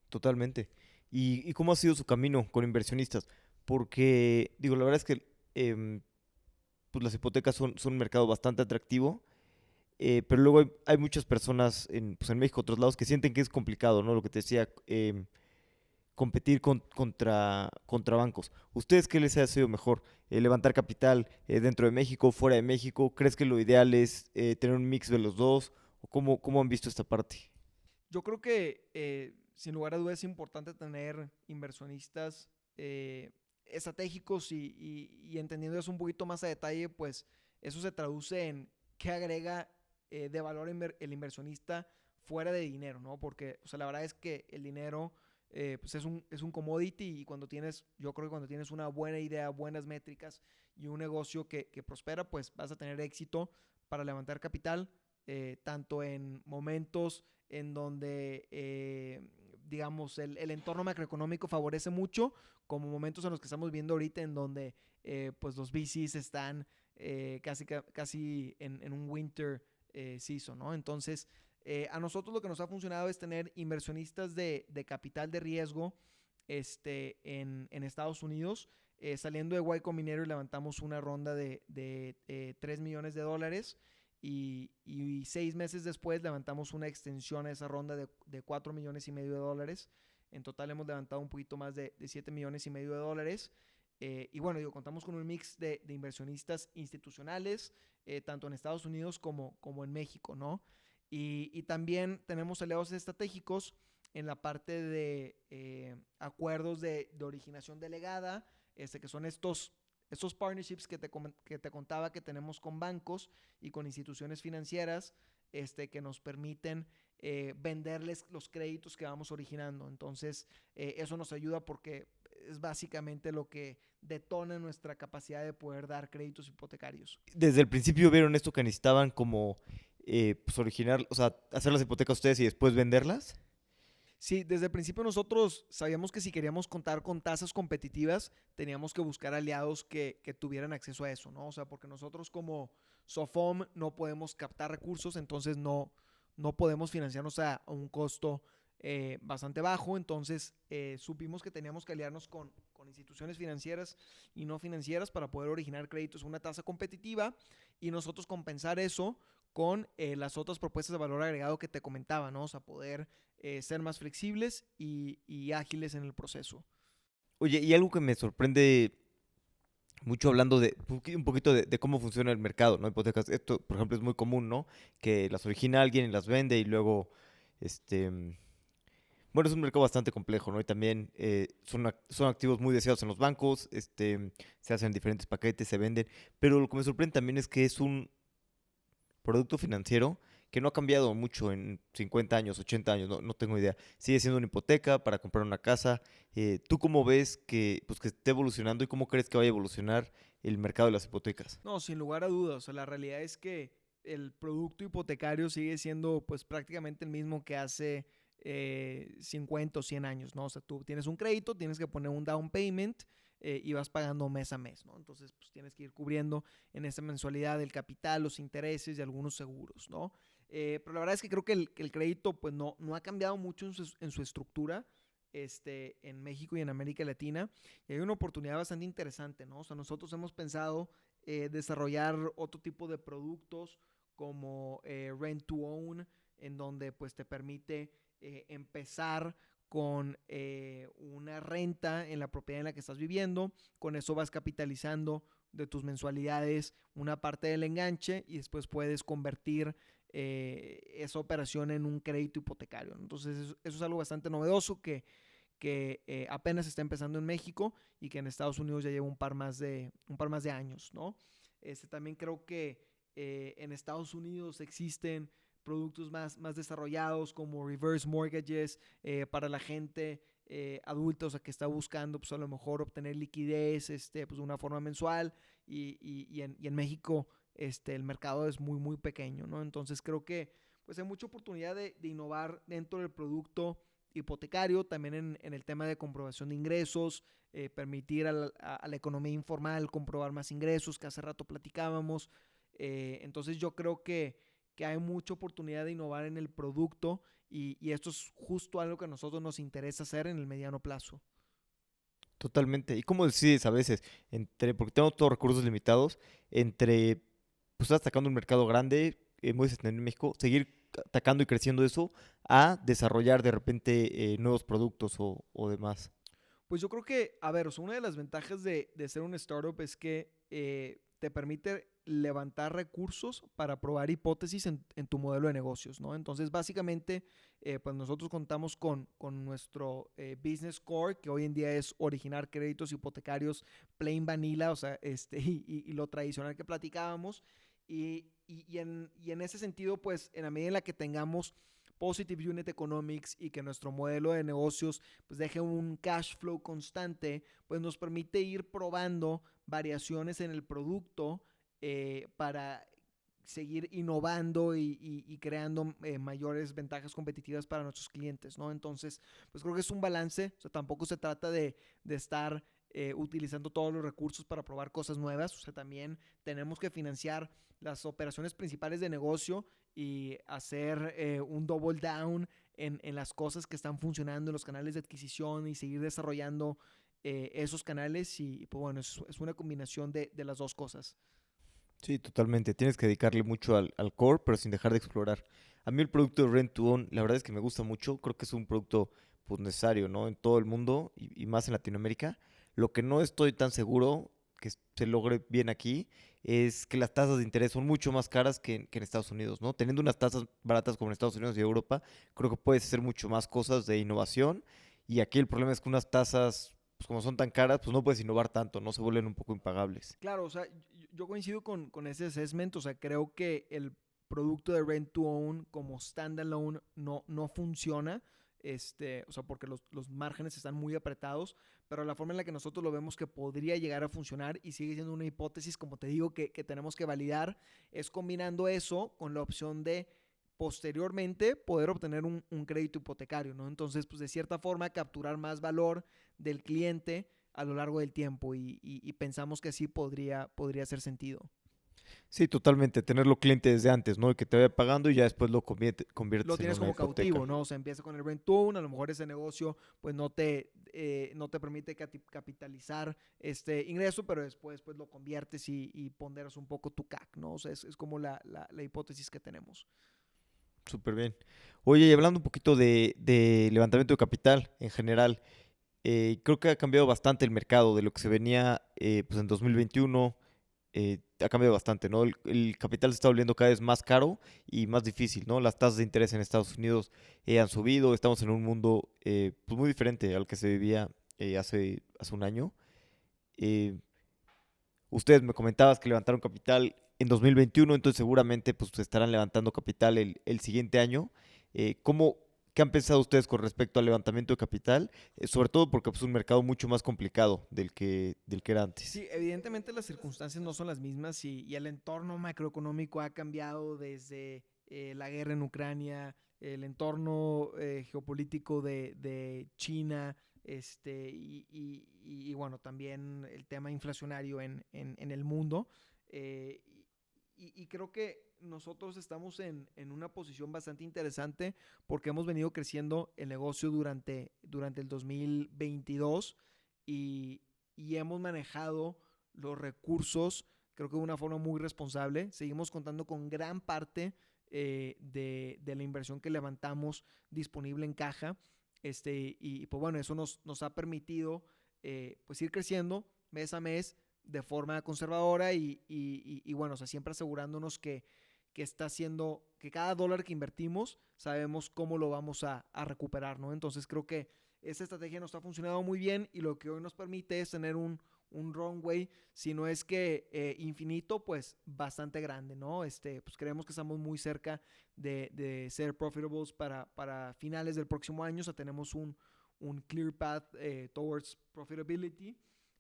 Totalmente. ¿Y cómo ha sido su camino con inversionistas? Porque, digo, la verdad es que pues las hipotecas son un mercado bastante atractivo, pero luego hay muchas personas pues en México, otros lados, que sienten que es complicado, ¿no? Lo que te decía, competir contra bancos. ¿Ustedes qué les ha sido mejor? ¿Levantar capital dentro de México, fuera de México? ¿Crees que lo ideal es tener un mix de los dos? ¿O cómo han visto esta parte? Yo creo que sin lugar a dudas es importante tener inversionistas estratégicos y entendiendo eso un poquito más a detalle, pues eso se traduce en qué agrega de valor el inversionista fuera de dinero, ¿no? Porque, o sea, la verdad es que el dinero pues es un commodity y yo creo que cuando tienes una buena idea, buenas métricas y un negocio que prospera, pues vas a tener éxito para levantar capital, tanto en momentos en donde, digamos, el entorno macroeconómico favorece mucho, como momentos en los que estamos viendo ahorita en donde pues los VCs están casi en un winter season, ¿no? Entonces, a nosotros lo que nos ha funcionado es tener inversionistas de capital de riesgo en Estados Unidos. Saliendo de Y Combinator levantamos una ronda de $3 millones y 6 meses después levantamos una extensión a esa ronda de $4.5 millones. En total hemos levantado un poquito más de $7.5 millones. Y bueno, contamos con un mix de inversionistas institucionales, tanto en Estados Unidos como en México, ¿no? Y también tenemos aliados estratégicos en la parte de acuerdos de originación delegada, que son estos partnerships que te contaba que tenemos con bancos y con instituciones financieras, que nos permiten venderles los créditos que vamos originando. Entonces, eso nos ayuda porque es básicamente lo que detona nuestra capacidad de poder dar créditos hipotecarios. Desde el principio vieron esto que necesitaban como pues originar, o sea, hacer las hipotecas ustedes y después venderlas. Sí, desde el principio nosotros sabíamos que si queríamos contar con tasas competitivas, teníamos que buscar aliados que tuvieran acceso a eso, ¿no? O sea, porque nosotros como Sofom no podemos captar recursos, entonces no podemos financiarnos a un costo bastante bajo. Entonces supimos que teníamos que aliarnos con instituciones financieras y no financieras para poder originar créditos a una tasa competitiva y nosotros compensar eso con las otras propuestas de valor agregado que te comentaba, ¿no? O sea, poder ser más flexibles y ágiles en el proceso. Oye, y algo que me sorprende mucho hablando de un poquito de cómo funciona el mercado, ¿no? Hipotecas, esto, por ejemplo, es muy común, ¿no? Que las origina alguien y las vende y luego, este, bueno, es un mercado bastante complejo, ¿no? Y también son activos muy deseados en los bancos, se hacen diferentes paquetes, se venden, pero lo que me sorprende también es que es un producto financiero que no ha cambiado mucho en 50 años, 80 años, no tengo idea. Sigue siendo una hipoteca para comprar una casa. ¿Tú cómo ves pues, que esté evolucionando y cómo crees que vaya a evolucionar el mercado de las hipotecas? No, sin lugar a dudas. O sea, la realidad es que el producto hipotecario sigue siendo pues prácticamente el mismo que hace 50 o 100 años, ¿no? O sea, tú tienes un crédito, tienes que poner un down payment y vas pagando mes a mes, ¿no? Entonces, pues tienes que ir cubriendo en esa mensualidad el capital, los intereses y algunos seguros, ¿no? Pero la verdad es que creo que el crédito pues no ha cambiado mucho en su estructura en México y en América Latina. Y hay una oportunidad bastante interesante, ¿no? O sea, nosotros hemos pensado desarrollar otro tipo de productos como Rent to Own, en donde pues te permite empezar con una renta en la propiedad en la que estás viviendo. Con eso vas capitalizando de tus mensualidades una parte del enganche y después puedes convertir esa operación en un crédito hipotecario. Entonces eso es algo bastante novedoso que apenas está empezando en México y que en Estados Unidos ya lleva un par más de años, ¿no? También creo que en Estados Unidos existen productos más desarrollados como reverse mortgages para la gente adulta, o sea, que está buscando pues a lo mejor obtener liquidez pues de una forma mensual y en México el mercado es muy pequeño, ¿no? Entonces creo que pues hay mucha oportunidad de innovar dentro del producto hipotecario, también en el tema de comprobación de ingresos, permitir a la economía informal comprobar más ingresos, que hace rato platicábamos. Entonces yo creo que hay mucha oportunidad de innovar en el producto y esto es justo algo que a nosotros nos interesa hacer en el mediano plazo. Totalmente. ¿Y cómo decides a veces, porque tenemos todos recursos limitados, entre, pues estás atacando un mercado grande, muy extendido en México, seguir atacando y creciendo eso, a desarrollar de repente nuevos productos o demás? Pues yo creo que, a ver, o sea, una de las ventajas de ser un startup es que te permite levantar recursos para probar hipótesis en tu modelo de negocios, ¿no? Entonces, básicamente, pues nosotros contamos con nuestro business core, que hoy en día es originar créditos hipotecarios plain vanilla, o sea, y lo tradicional que platicábamos. Y en ese sentido, pues, en la medida en la que tengamos positive unit economics y que nuestro modelo de negocios pues deje un cash flow constante, pues nos permite ir probando variaciones en el producto para seguir innovando y creando mayores ventajas competitivas para nuestros clientes, ¿no? Entonces, pues creo que es un balance, o sea, tampoco se trata de estar utilizando todos los recursos para probar cosas nuevas, o sea, también tenemos que financiar las operaciones principales de negocio y hacer un double down en las cosas que están funcionando en los canales de adquisición y seguir desarrollando esos canales y pues bueno, es una combinación de las dos cosas. Sí, totalmente. Tienes que dedicarle mucho al core, pero sin dejar de explorar. A mí el producto de Rent to Own, la verdad es que me gusta mucho. Creo que es un producto pues, necesario, ¿no? En todo el mundo y más en Latinoamérica. Lo que no estoy tan seguro que se logre bien aquí es que las tasas de interés son mucho más caras que en Estados Unidos, ¿no? Teniendo unas tasas baratas como en Estados Unidos y Europa, creo que puedes hacer mucho más cosas de innovación. Y aquí el problema es que unas tasas, pues como son tan caras, pues no puedes innovar tanto, ¿no? Se vuelven un poco impagables. Claro, o sea, yo coincido con ese assessment, o sea, creo que el producto de Rent to Own como standalone no funciona, o sea, porque los márgenes están muy apretados, pero la forma en la que nosotros lo vemos que podría llegar a funcionar y sigue siendo una hipótesis, como te digo, que tenemos que validar, es combinando eso con la opción de posteriormente poder obtener un crédito hipotecario, ¿no? Entonces, pues de cierta forma capturar más valor del cliente a lo largo del tiempo y pensamos que así podría hacer sentido. Sí, totalmente. Tenerlo cliente desde antes, ¿no? Y que te vaya pagando y ya después lo Lo conviertes en tienes una como hipoteca. cautivo, ¿no? O sea, empieza con el rent to own, a lo mejor ese negocio pues no te permite capitalizar este ingreso, pero después pues lo conviertes y ponderas un poco tu CAC, ¿no? O sea, es como la hipótesis que tenemos. Súper bien. Oye, y hablando un poquito de levantamiento de capital en general, creo que ha cambiado bastante el mercado de lo que se venía pues en 2021. Ha cambiado bastante, ¿no? El capital se está volviendo cada vez más caro y más difícil, ¿no? Las tasas de interés en Estados Unidos han subido, estamos en un mundo pues muy diferente al que se vivía hace un año. Eh, Ustedes me comentabas que levantaron capital en 2021, entonces seguramente pues estarán levantando capital el siguiente año. ¿Cómo, qué han pensado ustedes con respecto al levantamiento de capital? Sobre todo porque pues, es un mercado mucho más complicado del que era antes. Sí, evidentemente las circunstancias no son las mismas y el entorno macroeconómico ha cambiado desde la guerra en Ucrania, el entorno geopolítico de China, y bueno, también el tema inflacionario en el mundo. eh, y creo que nosotros estamos en una posición bastante interesante porque hemos venido creciendo el negocio durante el 2022 y, y hemos manejado los recursos, creo que de una forma muy responsable. Seguimos contando con gran parte de la inversión que levantamos disponible en caja. Y pues bueno, eso nos ha permitido pues ir creciendo mes a mes de forma conservadora y bueno, o sea, siempre asegurándonos que está haciendo, que cada dólar que invertimos sabemos cómo lo vamos a recuperar, ¿no? Entonces creo que esta estrategia nos ha funcionado muy bien y lo que hoy nos permite es tener un runway, si no es que infinito, pues bastante grande, ¿no? Pues creemos que estamos muy cerca de ser profitables para finales del próximo año, o sea, tenemos un clear path towards profitability,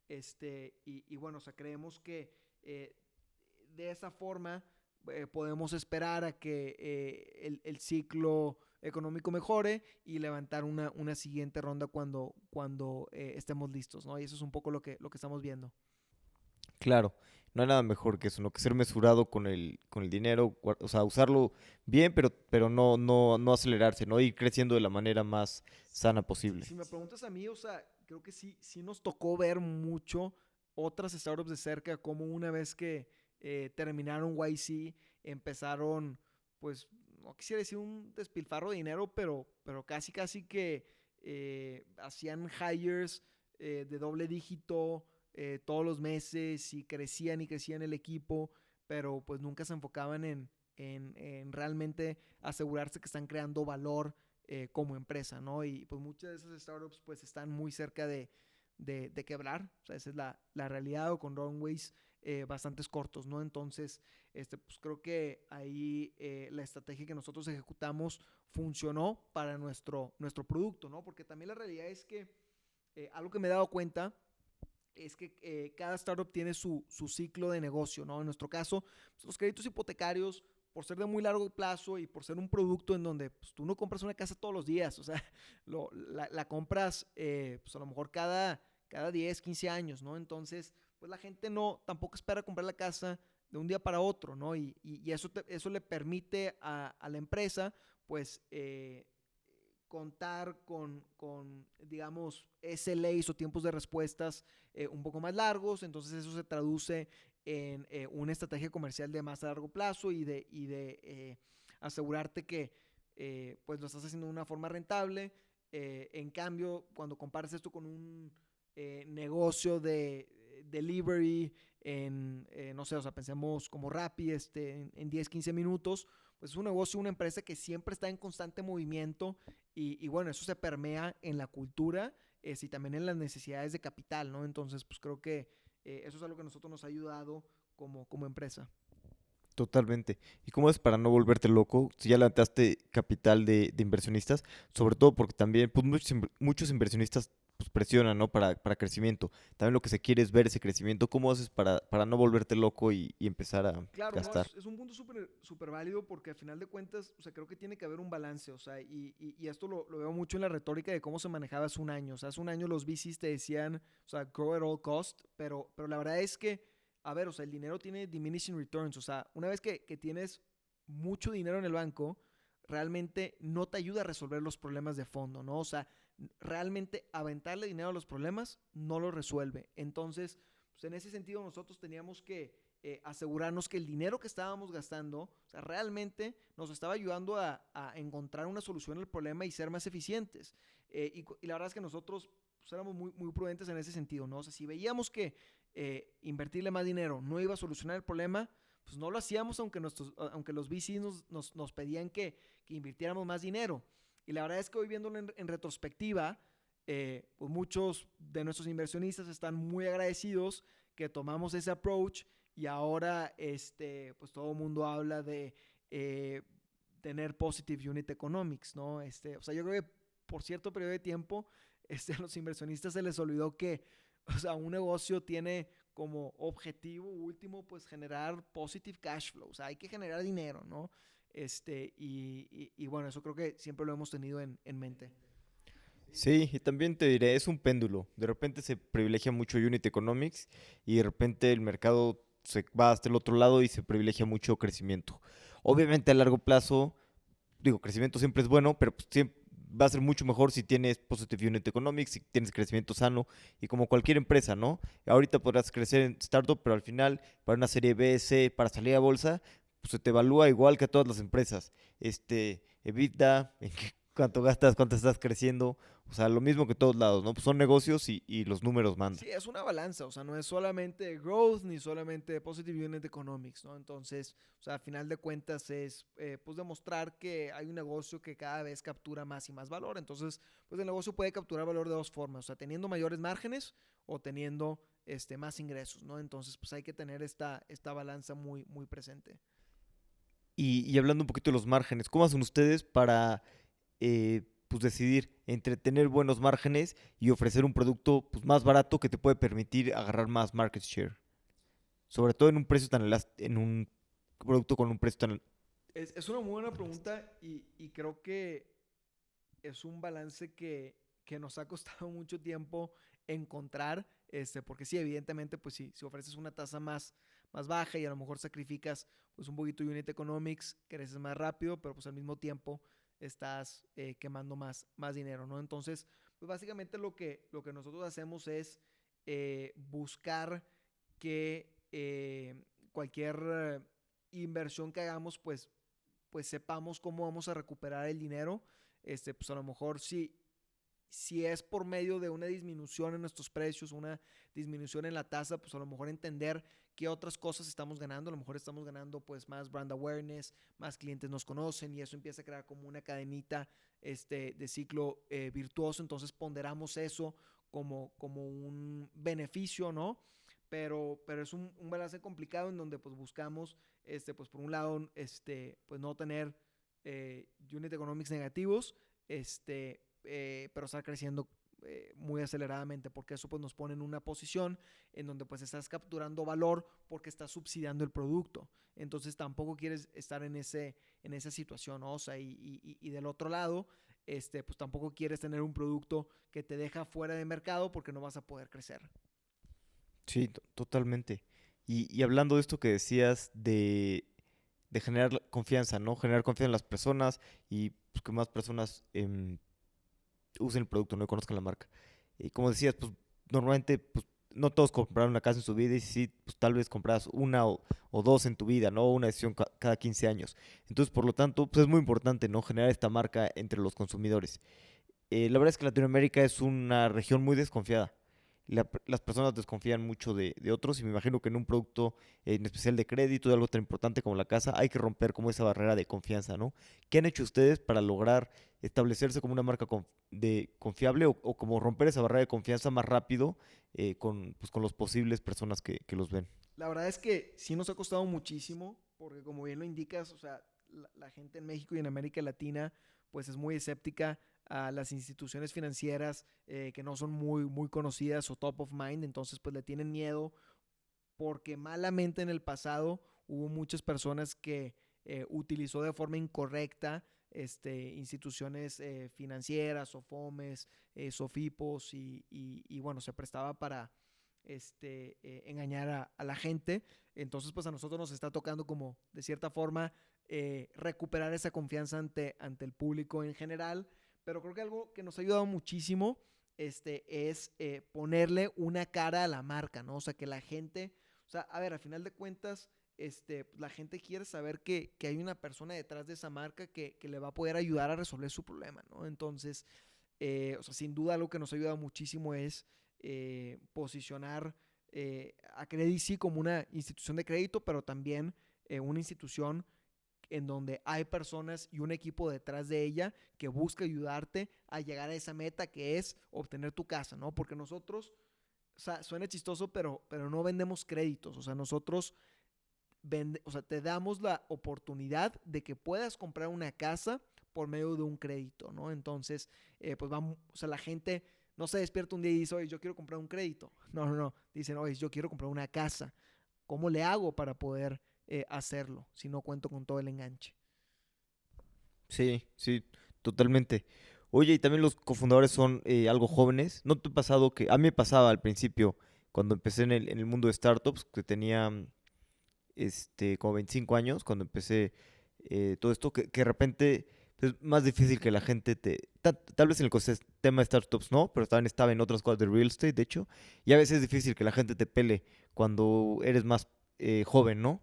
y bueno, o sea, creemos que de esa forma podemos esperar a que el ciclo económico mejore y levantar una siguiente ronda cuando estemos listos, ¿no? Y eso es un poco lo que estamos viendo. Claro, no hay nada mejor que eso, ¿no? Que ser mesurado con el dinero, o sea, usarlo bien, pero no acelerarse, ¿no? Ir creciendo de la manera más sana posible. Si me preguntas a mí, o sea, creo que sí nos tocó ver mucho otras startups de cerca, como una vez que terminaron YC, empezaron, pues, no quisiera decir un despilfarro de dinero, pero casi que hacían hires de doble dígito todos los meses y crecían el equipo, pero pues nunca se enfocaban en realmente asegurarse que están creando valor como empresa, ¿no? Y pues muchas de esas startups pues están muy cerca de quebrar, o sea, esa es la realidad, o con runways bastantes cortos, ¿no? Entonces, pues creo que ahí la estrategia que nosotros ejecutamos funcionó para nuestro producto, ¿no? Porque también la realidad es que algo que me he dado cuenta es que cada startup tiene su ciclo de negocio, ¿no? En nuestro caso, pues, los créditos hipotecarios, por ser de muy largo plazo y por ser un producto en donde pues, tú no compras una casa todos los días, o sea, la compras pues a lo mejor cada 10, 15 años, ¿no? Entonces, pues la gente no tampoco espera comprar la casa de un día para otro, ¿no? Y eso le permite a la empresa, pues, contar con, digamos, SLAs o tiempos de respuestas un poco más largos, entonces eso se traduce en una estrategia comercial de más a largo plazo y de asegurarte que pues lo estás haciendo de una forma rentable. En cambio, cuando comparas esto con un negocio de delivery no sé, o sea, pensemos como Rappi, en 10, 15 minutos, pues es un negocio, una empresa que siempre está en constante movimiento y bueno, eso se permea en la cultura y también en las necesidades de capital, ¿no? Entonces, pues creo que eso es algo que a nosotros nos ha ayudado como empresa. Totalmente. ¿Y cómo es para no volverte loco? Si ya levantaste capital de inversionistas, sobre todo porque también pues, muchos inversionistas pues, presionan, ¿no? Para crecimiento. También lo que se quiere es ver ese crecimiento. ¿Cómo haces para no volverte loco y empezar a Claro, no, gastar? es un punto súper válido porque al final de cuentas, o sea, creo que tiene que haber un balance, o sea, y esto lo veo mucho en la retórica de cómo se manejaba hace un año. O sea, hace un año los VCs te decían, o sea, grow at all cost, pero la verdad es que, a ver, o sea, el dinero tiene diminishing returns, o sea, una vez que tienes mucho dinero en el banco, realmente no te ayuda a resolver los problemas de fondo, ¿no? O sea, realmente aventarle dinero a los problemas no lo resuelve. Entonces, pues en ese sentido nosotros teníamos que asegurarnos que el dinero que estábamos gastando, o sea, realmente nos estaba ayudando a encontrar una solución al problema y ser más eficientes. Y la verdad es que nosotros pues, éramos muy prudentes en ese sentido, ¿no? O sea, si veíamos que invertirle más dinero no iba a solucionar el problema, pues no lo hacíamos aunque los VCs nos pedían que invirtiéramos más dinero. Y la verdad es que hoy viéndolo en retrospectiva, pues muchos de nuestros inversionistas están muy agradecidos que tomamos ese approach y ahora pues todo el mundo habla de eh, tener positive unit economics, ¿no? O sea, yo creo que por cierto periodo de tiempo a los inversionistas se les olvidó que, o sea, un negocio tiene como objetivo último pues generar positive cash flow, o sea, hay que generar dinero, ¿no? Y bueno, eso creo que siempre lo hemos tenido en mente. Sí, y también te diré, es un péndulo. De repente se privilegia mucho Unit Economics y de repente el mercado se va hasta el otro lado y se privilegia mucho crecimiento. Obviamente a largo plazo, digo, crecimiento siempre es bueno, pero pues, va a ser mucho mejor si tienes Positive Unit Economics, si tienes crecimiento sano y como cualquier empresa, ¿no? Ahorita podrás crecer en startup, pero al final para una serie B, C, para salir a bolsa, pues se te evalúa igual que a todas las empresas. EBITDA, en cuánto gastas, cuánto estás creciendo, o sea, lo mismo que todos lados, ¿no? Pues son negocios y los números mandan. Sí, es una balanza, o sea, no es solamente growth ni solamente positive unit economics, ¿no? Entonces, o sea, a final de cuentas es, pues, demostrar que hay un negocio que cada vez captura más y más valor. Entonces, pues, el negocio puede capturar valor de dos formas, o sea, teniendo mayores márgenes o teniendo, más ingresos, ¿no? Entonces, pues, hay que tener esta balanza muy presente. Y hablando un poquito de los márgenes, ¿cómo hacen ustedes para pues decidir entre tener buenos márgenes y ofrecer un producto pues, más barato que te puede permitir agarrar más market share? Sobre todo en un precio tan en un producto con un precio tan... Es una muy buena pregunta y creo que es un balance que nos ha costado mucho tiempo encontrar, porque sí, evidentemente, pues sí, si ofreces una tasa más baja y a lo mejor sacrificas pues un poquito de unit economics, creces más rápido, pero pues al mismo tiempo estás quemando más dinero, ¿no? Entonces, pues básicamente lo que nosotros hacemos es buscar que cualquier inversión que hagamos, pues sepamos cómo vamos a recuperar el dinero. Pues a lo mejor si es por medio de una disminución en nuestros precios, una disminución en la tasa, pues a lo mejor entender qué otras cosas estamos ganando. A lo mejor estamos ganando pues más brand awareness, más clientes nos conocen y eso empieza a crear como una cadenita de ciclo virtuoso. Entonces ponderamos eso como un beneficio, ¿no? Pero es un balance complicado en donde pues buscamos, pues por un lado, pues no tener unit economics negativos, pero estar creciendo muy aceleradamente, porque eso pues nos pone en una posición en donde pues estás capturando valor porque estás subsidiando el producto. Entonces tampoco quieres estar en esa situación, ¿no? O sea, y del otro lado, pues tampoco quieres tener un producto que te deja fuera de mercado porque no vas a poder crecer. Sí, totalmente. Y hablando de esto que decías de generar confianza, ¿no? Generar confianza en las personas y pues, que más personas usen el producto, no conozcan la marca. Y como decías, pues normalmente pues, no todos compraron una casa en su vida y sí, pues tal vez compras una o dos en tu vida, ¿no? Una decisión cada 15 años. Entonces, por lo tanto, pues es muy importante, ¿no? Generar esta marca entre los consumidores. La verdad es que Latinoamérica es una región muy desconfiada. Las personas desconfían mucho de otros y me imagino que en un producto, en especial de crédito, de algo tan importante como la casa, hay que romper como esa barrera de confianza, ¿no? ¿Qué han hecho ustedes para lograr establecerse como una marca confiable o como romper esa barrera de confianza más rápido pues, con los posibles personas que los ven? La verdad es que sí nos ha costado muchísimo, porque como bien lo indicas, o sea, la gente en México y en América Latina, pues es muy escéptica a las instituciones financieras que no son muy conocidas o top of mind, entonces pues le tienen miedo porque malamente en el pasado hubo muchas personas que utilizó de forma incorrecta instituciones financieras, SOFOMES, SOFIPOS y bueno, se prestaba para engañar a la gente. Entonces, pues a nosotros nos está tocando como, de cierta forma, recuperar esa confianza ante el público en general. Pero creo que algo que nos ha ayudado muchísimo es ponerle una cara a la marca, ¿no? O sea, que la gente, o sea, a ver, a final de cuentas, la gente quiere saber que hay una persona detrás de esa marca que le va a poder ayudar a resolver su problema, ¿no? Entonces, o sea, sin duda algo que nos ha ayudado muchísimo es posicionar a Credit sí como una institución de crédito, pero también una institución en donde hay personas y un equipo detrás de ella que busca ayudarte a llegar a esa meta que es obtener tu casa, ¿no? Porque nosotros, o sea, suena chistoso, pero no vendemos créditos, o sea, nosotros o sea, te damos la oportunidad de que puedas comprar una casa por medio de un crédito, ¿no? Entonces, pues vamos, o sea, la gente no se despierta un día y dice, oye, yo quiero comprar un crédito. No. Dicen, oye, yo quiero comprar una casa. ¿Cómo le hago para poder hacerlo si no cuento con todo el enganche? Sí, sí, totalmente. Oye, y también los cofundadores son algo jóvenes. ¿No te ha pasado que a mí me pasaba al principio, cuando empecé en el mundo de startups, que tenía como 25 años, cuando empecé todo esto, que de repente es más difícil que la gente tal vez en el ecosistema de startups no, pero también estaba en otras cosas de real estate, de hecho, y a veces es difícil que la gente te pele cuando eres más joven, ¿no?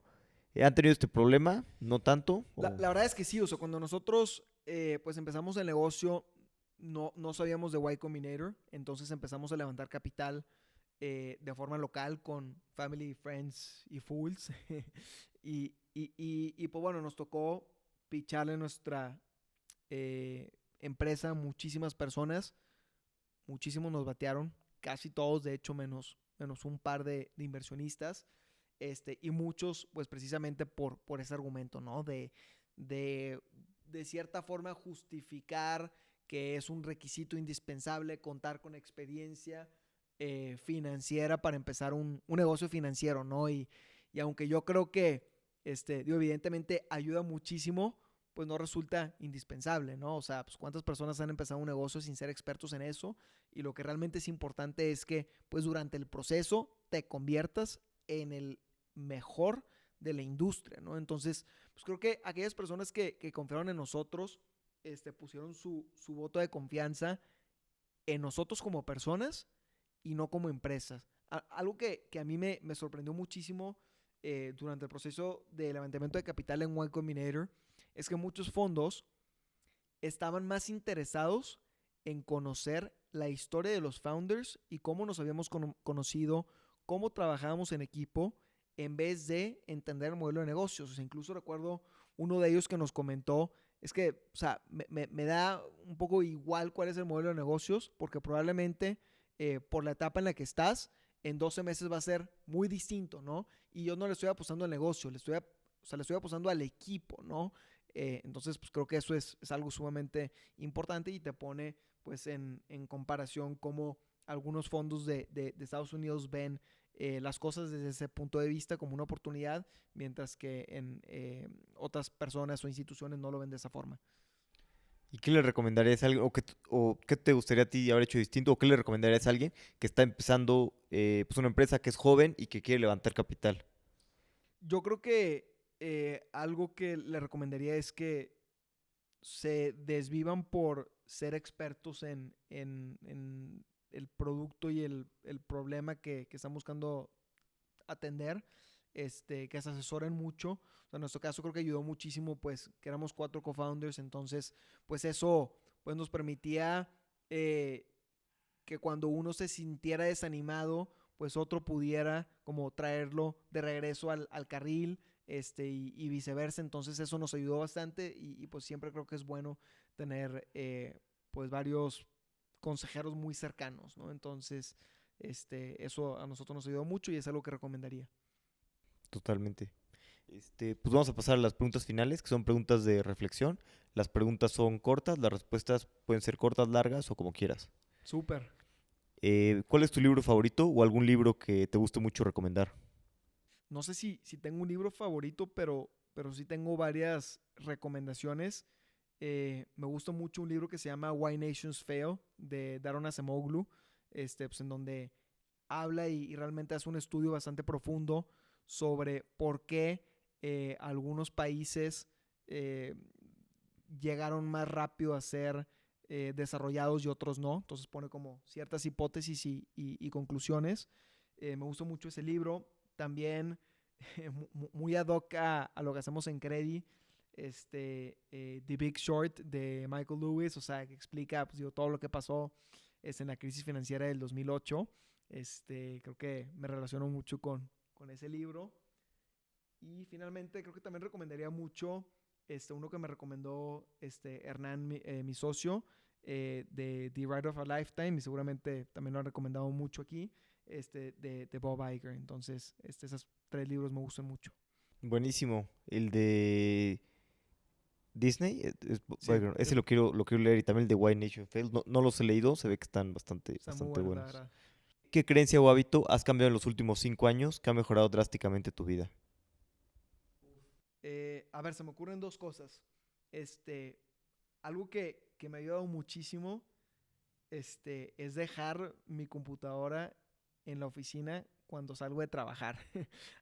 ¿Han tenido este problema? ¿No tanto? La verdad es que sí, o sea, cuando nosotros pues empezamos el negocio, no sabíamos de Y Combinator, entonces empezamos a levantar capital de forma local con family, friends y fools. Y pues bueno, nos tocó picharle nuestra empresa a muchísimas personas, muchísimos nos batearon, casi todos, de hecho, menos un par de inversionistas, y muchos, pues precisamente por ese argumento, ¿no? De, de cierta forma justificar que es un requisito indispensable contar con experiencia financiera para empezar un negocio financiero, ¿no? Y aunque yo creo que, digo, evidentemente ayuda muchísimo, pues no resulta indispensable, ¿no? O sea, pues cuántas personas han empezado un negocio sin ser expertos en eso y lo que realmente es importante es que, pues durante el proceso te conviertas en el mejor de la industria, ¿no? Entonces, pues creo que aquellas personas que confiaron en nosotros, pusieron su voto de confianza en nosotros como personas y no como empresas. Algo que a mí me sorprendió muchísimo durante el proceso de levantamiento de capital en Y Combinator es que muchos fondos estaban más interesados en conocer la historia de los founders y cómo nos habíamos conocido, cómo trabajábamos en equipo, en vez de entender el modelo de negocios. O sea, incluso recuerdo uno de ellos que nos comentó, es que, o sea, me da un poco igual cuál es el modelo de negocios, porque probablemente por la etapa en la que estás, en 12 meses va a ser muy distinto, ¿no? Y yo no le estoy apostando al negocio, o sea, le estoy apostando al equipo, ¿no? Entonces, pues creo que eso es algo sumamente importante y te pone pues en comparación cómo algunos fondos de Estados Unidos ven las cosas desde ese punto de vista como una oportunidad, mientras que en otras personas o instituciones no lo ven de esa forma. ¿Y qué le recomendarías a alguien, o qué te gustaría a ti haber hecho distinto, o qué le recomendarías a alguien que está empezando pues una empresa que es joven y que quiere levantar capital? Yo creo que algo que le recomendaría es que se desvivan por ser expertos en el producto y el problema que están buscando atender, que se asesoren mucho. O sea, en nuestro caso creo que ayudó muchísimo, pues, que éramos 4 co-founders, entonces, pues eso, pues nos permitía eh, que cuando uno se sintiera desanimado, pues otro pudiera como traerlo de regreso al carril, y viceversa. Entonces eso nos ayudó bastante y pues siempre creo que es bueno tener pues varios consejeros muy cercanos, ¿no? Entonces, eso a nosotros nos ayudó mucho y es algo que recomendaría. Totalmente. Pues vamos a pasar a las preguntas finales, que son preguntas de reflexión. Las preguntas son cortas, las respuestas pueden ser cortas, largas o como quieras. Súper. ¿Cuál es tu libro favorito o algún libro que te guste mucho recomendar? No sé si tengo un libro favorito, pero sí tengo varias recomendaciones. Me gusta mucho un libro que se llama Why Nations Fail, de Daron Acemoglu, pues en donde habla y realmente hace un estudio bastante profundo sobre por qué algunos países eh, llegaron más rápido a ser desarrollados y otros no. Entonces pone como ciertas hipótesis y conclusiones. Me gustó mucho ese libro. También muy ad hoc a lo que hacemos en Credi, The Big Short de Michael Lewis, o sea, que explica pues, digo, todo lo que pasó en la crisis financiera del 2008. Creo que me relaciono mucho con ese libro. Y finalmente creo que también recomendaría mucho uno que me recomendó Hernán, mi socio, de The Ride of a Lifetime, y seguramente también lo han recomendado mucho aquí, de Bob Iger. Entonces, esos 3 libros me gustan mucho. Buenísimo. El de Disney, Sí, ese lo quiero leer y también el de Why Nation Fails. No, no los he leído, se ve que están bastante, están muy bastante buenos, la buenos. verdad. ¿Qué creencia o hábito has cambiado en los últimos 5 años que ha mejorado drásticamente tu vida? A ver, se me ocurren 2 cosas. Algo que me ha ayudado muchísimo, es dejar mi computadora en la oficina cuando salgo de trabajar.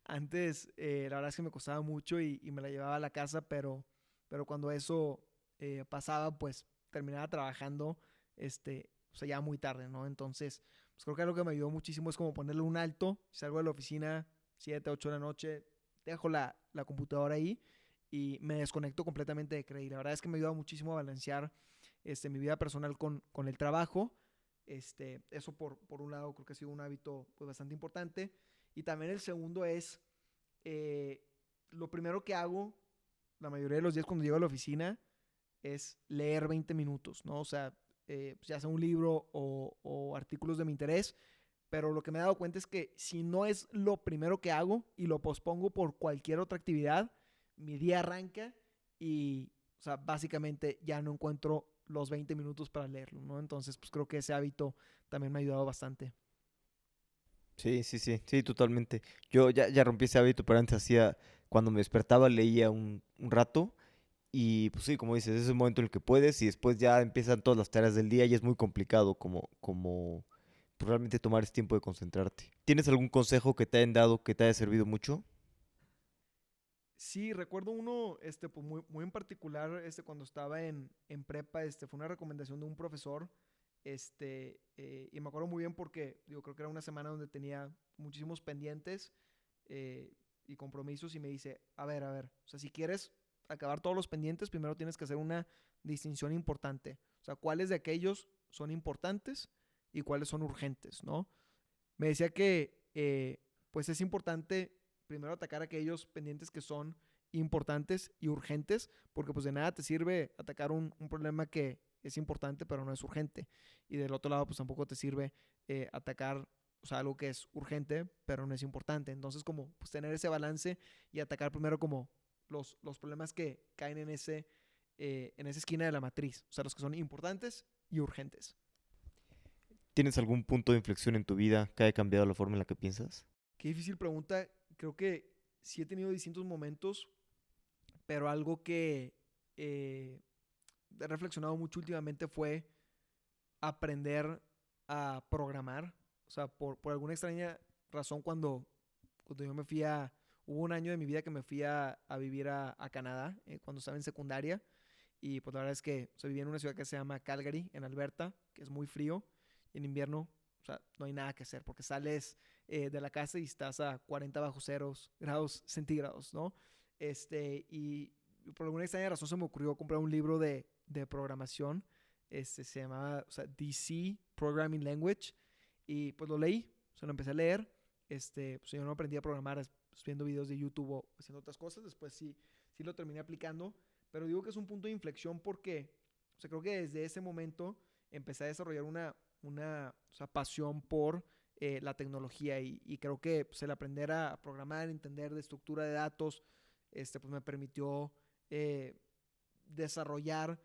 Antes, la verdad es que me costaba mucho y me la llevaba a la casa, pero cuando eso pasaba, pues terminaba trabajando, o sea, ya muy tarde, ¿no? Entonces, pues creo que algo que me ayudó muchísimo es como ponerle un alto. Salgo de la oficina 7, 8 de la noche, dejo la computadora ahí y me desconecto completamente de Cray. La verdad es que me ayuda muchísimo a balancear mi vida personal con el trabajo. Eso por un lado creo que ha sido un hábito pues, bastante importante. Y también el segundo es, eh, lo primero que hago la mayoría de los días cuando llego a la oficina es leer 20 minutos, ¿no? O sea, pues ya sea un libro o artículos de mi interés, pero lo que me he dado cuenta es que si no es lo primero que hago y lo pospongo por cualquier otra actividad, mi día arranca y, o sea, básicamente ya no encuentro los 20 minutos para leerlo, ¿no? Entonces, pues creo que ese hábito también me ha ayudado bastante. Sí, sí, sí, sí, totalmente. Yo ya rompí ese hábito, pero antes hacía, cuando me despertaba leía un rato y pues sí, como dices, es el momento en el que puedes y después ya empiezan todas las tareas del día y es muy complicado como pues, realmente tomar ese tiempo de concentrarte. ¿Tienes algún consejo que te hayan dado que te haya servido mucho? Sí, recuerdo uno, pues muy en particular, cuando estaba en prepa, fue una recomendación de un profesor, y me acuerdo muy bien porque, digo, creo que era una semana donde tenía muchísimos pendientes y compromisos y me dice, a ver, o sea, si quieres acabar todos los pendientes, primero tienes que hacer una distinción importante, o sea, cuáles de aquellos son importantes y cuáles son urgentes, ¿no? Me decía que, pues es importante primero atacar aquellos pendientes que son importantes y urgentes, porque pues de nada te sirve atacar un problema que es importante pero no es urgente. Y del otro lado pues tampoco te sirve atacar, o sea, algo que es urgente pero no es importante. Entonces como pues tener ese balance y atacar primero como los problemas que caen en esa esquina de la matriz, o sea, los que son importantes y urgentes. ¿Tienes algún punto de inflexión en tu vida que haya cambiado la forma en la que piensas? Qué difícil pregunta. Creo que sí he tenido distintos momentos, pero algo que he reflexionado mucho últimamente fue aprender a programar. O sea, por alguna extraña razón, cuando yo me fui a... Hubo un año de mi vida que me fui a vivir a Canadá, cuando estaba en secundaria. Y pues la verdad es que, o sea, viví en una ciudad que se llama Calgary, en Alberta, que es muy frío. Y en invierno o sea, no hay nada que hacer porque sales de la casa y estás a 40 bajo ceros grados centígrados, ¿no? Y por alguna extraña razón se me ocurrió comprar un libro de programación. Se llamaba, o sea, DC Programming Language. Y pues lo leí, o sea, lo empecé a leer. Pues yo no aprendí a programar pues, viendo videos de YouTube o haciendo otras cosas. Después sí lo terminé aplicando. Pero digo que es un punto de inflexión porque, o sea, creo que desde ese momento empecé a desarrollar una o sea, pasión por la tecnología. Y creo que pues, el aprender a programar, entender de estructura de datos, pues me permitió desarrollar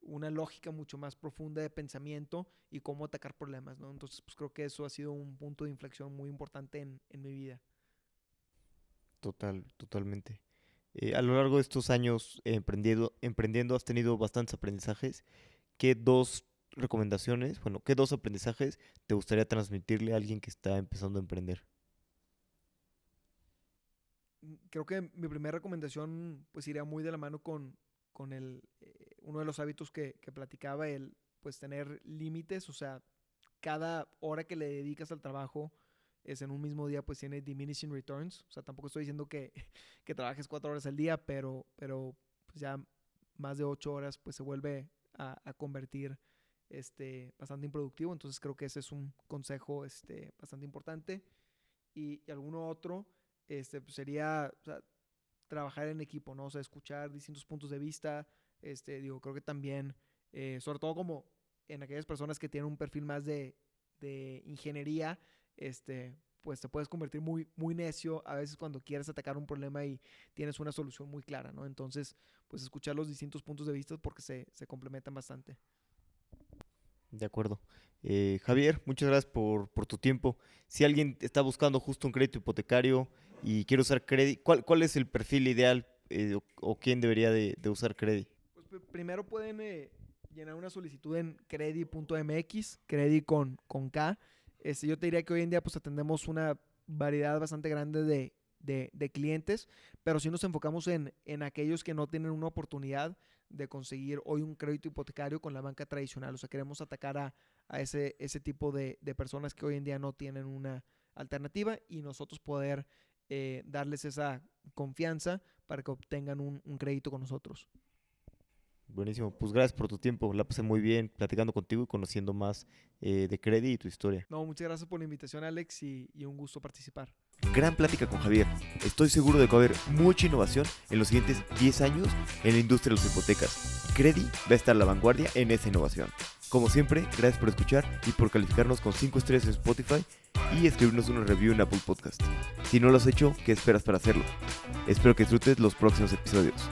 una lógica mucho más profunda de pensamiento y cómo atacar problemas, ¿no? Entonces, pues creo que eso ha sido un punto de inflexión muy importante en mi vida. Totalmente. A lo largo de estos años emprendiendo has tenido bastantes aprendizajes. ¿Qué dos recomendaciones, bueno, qué dos aprendizajes te gustaría transmitirle a alguien que está empezando a emprender? Creo que mi primera recomendación pues iría muy de la mano con uno de los hábitos que platicaba, el pues tener límites, o sea, cada hora que le dedicas al trabajo es en un mismo día pues tiene diminishing returns, o sea, tampoco estoy diciendo que, que trabajes 4 horas al día, pero pues ya más de 8 horas pues se vuelve a convertir bastante improductivo, entonces creo que ese es un consejo bastante importante. Y alguno otro pues sería, o sea, trabajar en equipo, ¿no? O sea, escuchar distintos puntos de vista. Digo, creo que también, sobre todo como en aquellas personas que tienen un perfil más de ingeniería, pues te puedes convertir muy, muy necio a veces cuando quieres atacar un problema y tienes una solución muy clara, ¿no? Entonces, pues escuchar los distintos puntos de vista porque se complementan bastante. De acuerdo. Javier, muchas gracias por tu tiempo. Si alguien está buscando justo un crédito hipotecario y quiere usar crédito, ¿cuál es el perfil ideal o quién debería de usar crédito? Pues primero pueden llenar una solicitud en credi.mx, credi con K. Yo te diría que hoy en día pues atendemos una variedad bastante grande de clientes, pero sí nos enfocamos en aquellos que no tienen una oportunidad de conseguir hoy un crédito hipotecario con la banca tradicional. O sea, queremos atacar a ese tipo de personas que hoy en día no tienen una alternativa y nosotros poder darles esa confianza para que obtengan un crédito con nosotros. Buenísimo, pues gracias por tu tiempo, la pasé muy bien platicando contigo y conociendo más de Credi y tu historia. No, muchas gracias por la invitación, Alex, y un gusto participar. Gran plática con Javier. Estoy seguro de que va a haber mucha innovación en los siguientes 10 años en la industria de las hipotecas. Credi va a estar a la vanguardia en esa innovación. Como siempre, gracias por escuchar y por calificarnos con 5 estrellas en Spotify y escribirnos una review en Apple Podcast. Si no lo has hecho, ¿qué esperas para hacerlo? Espero que disfrutes los próximos episodios.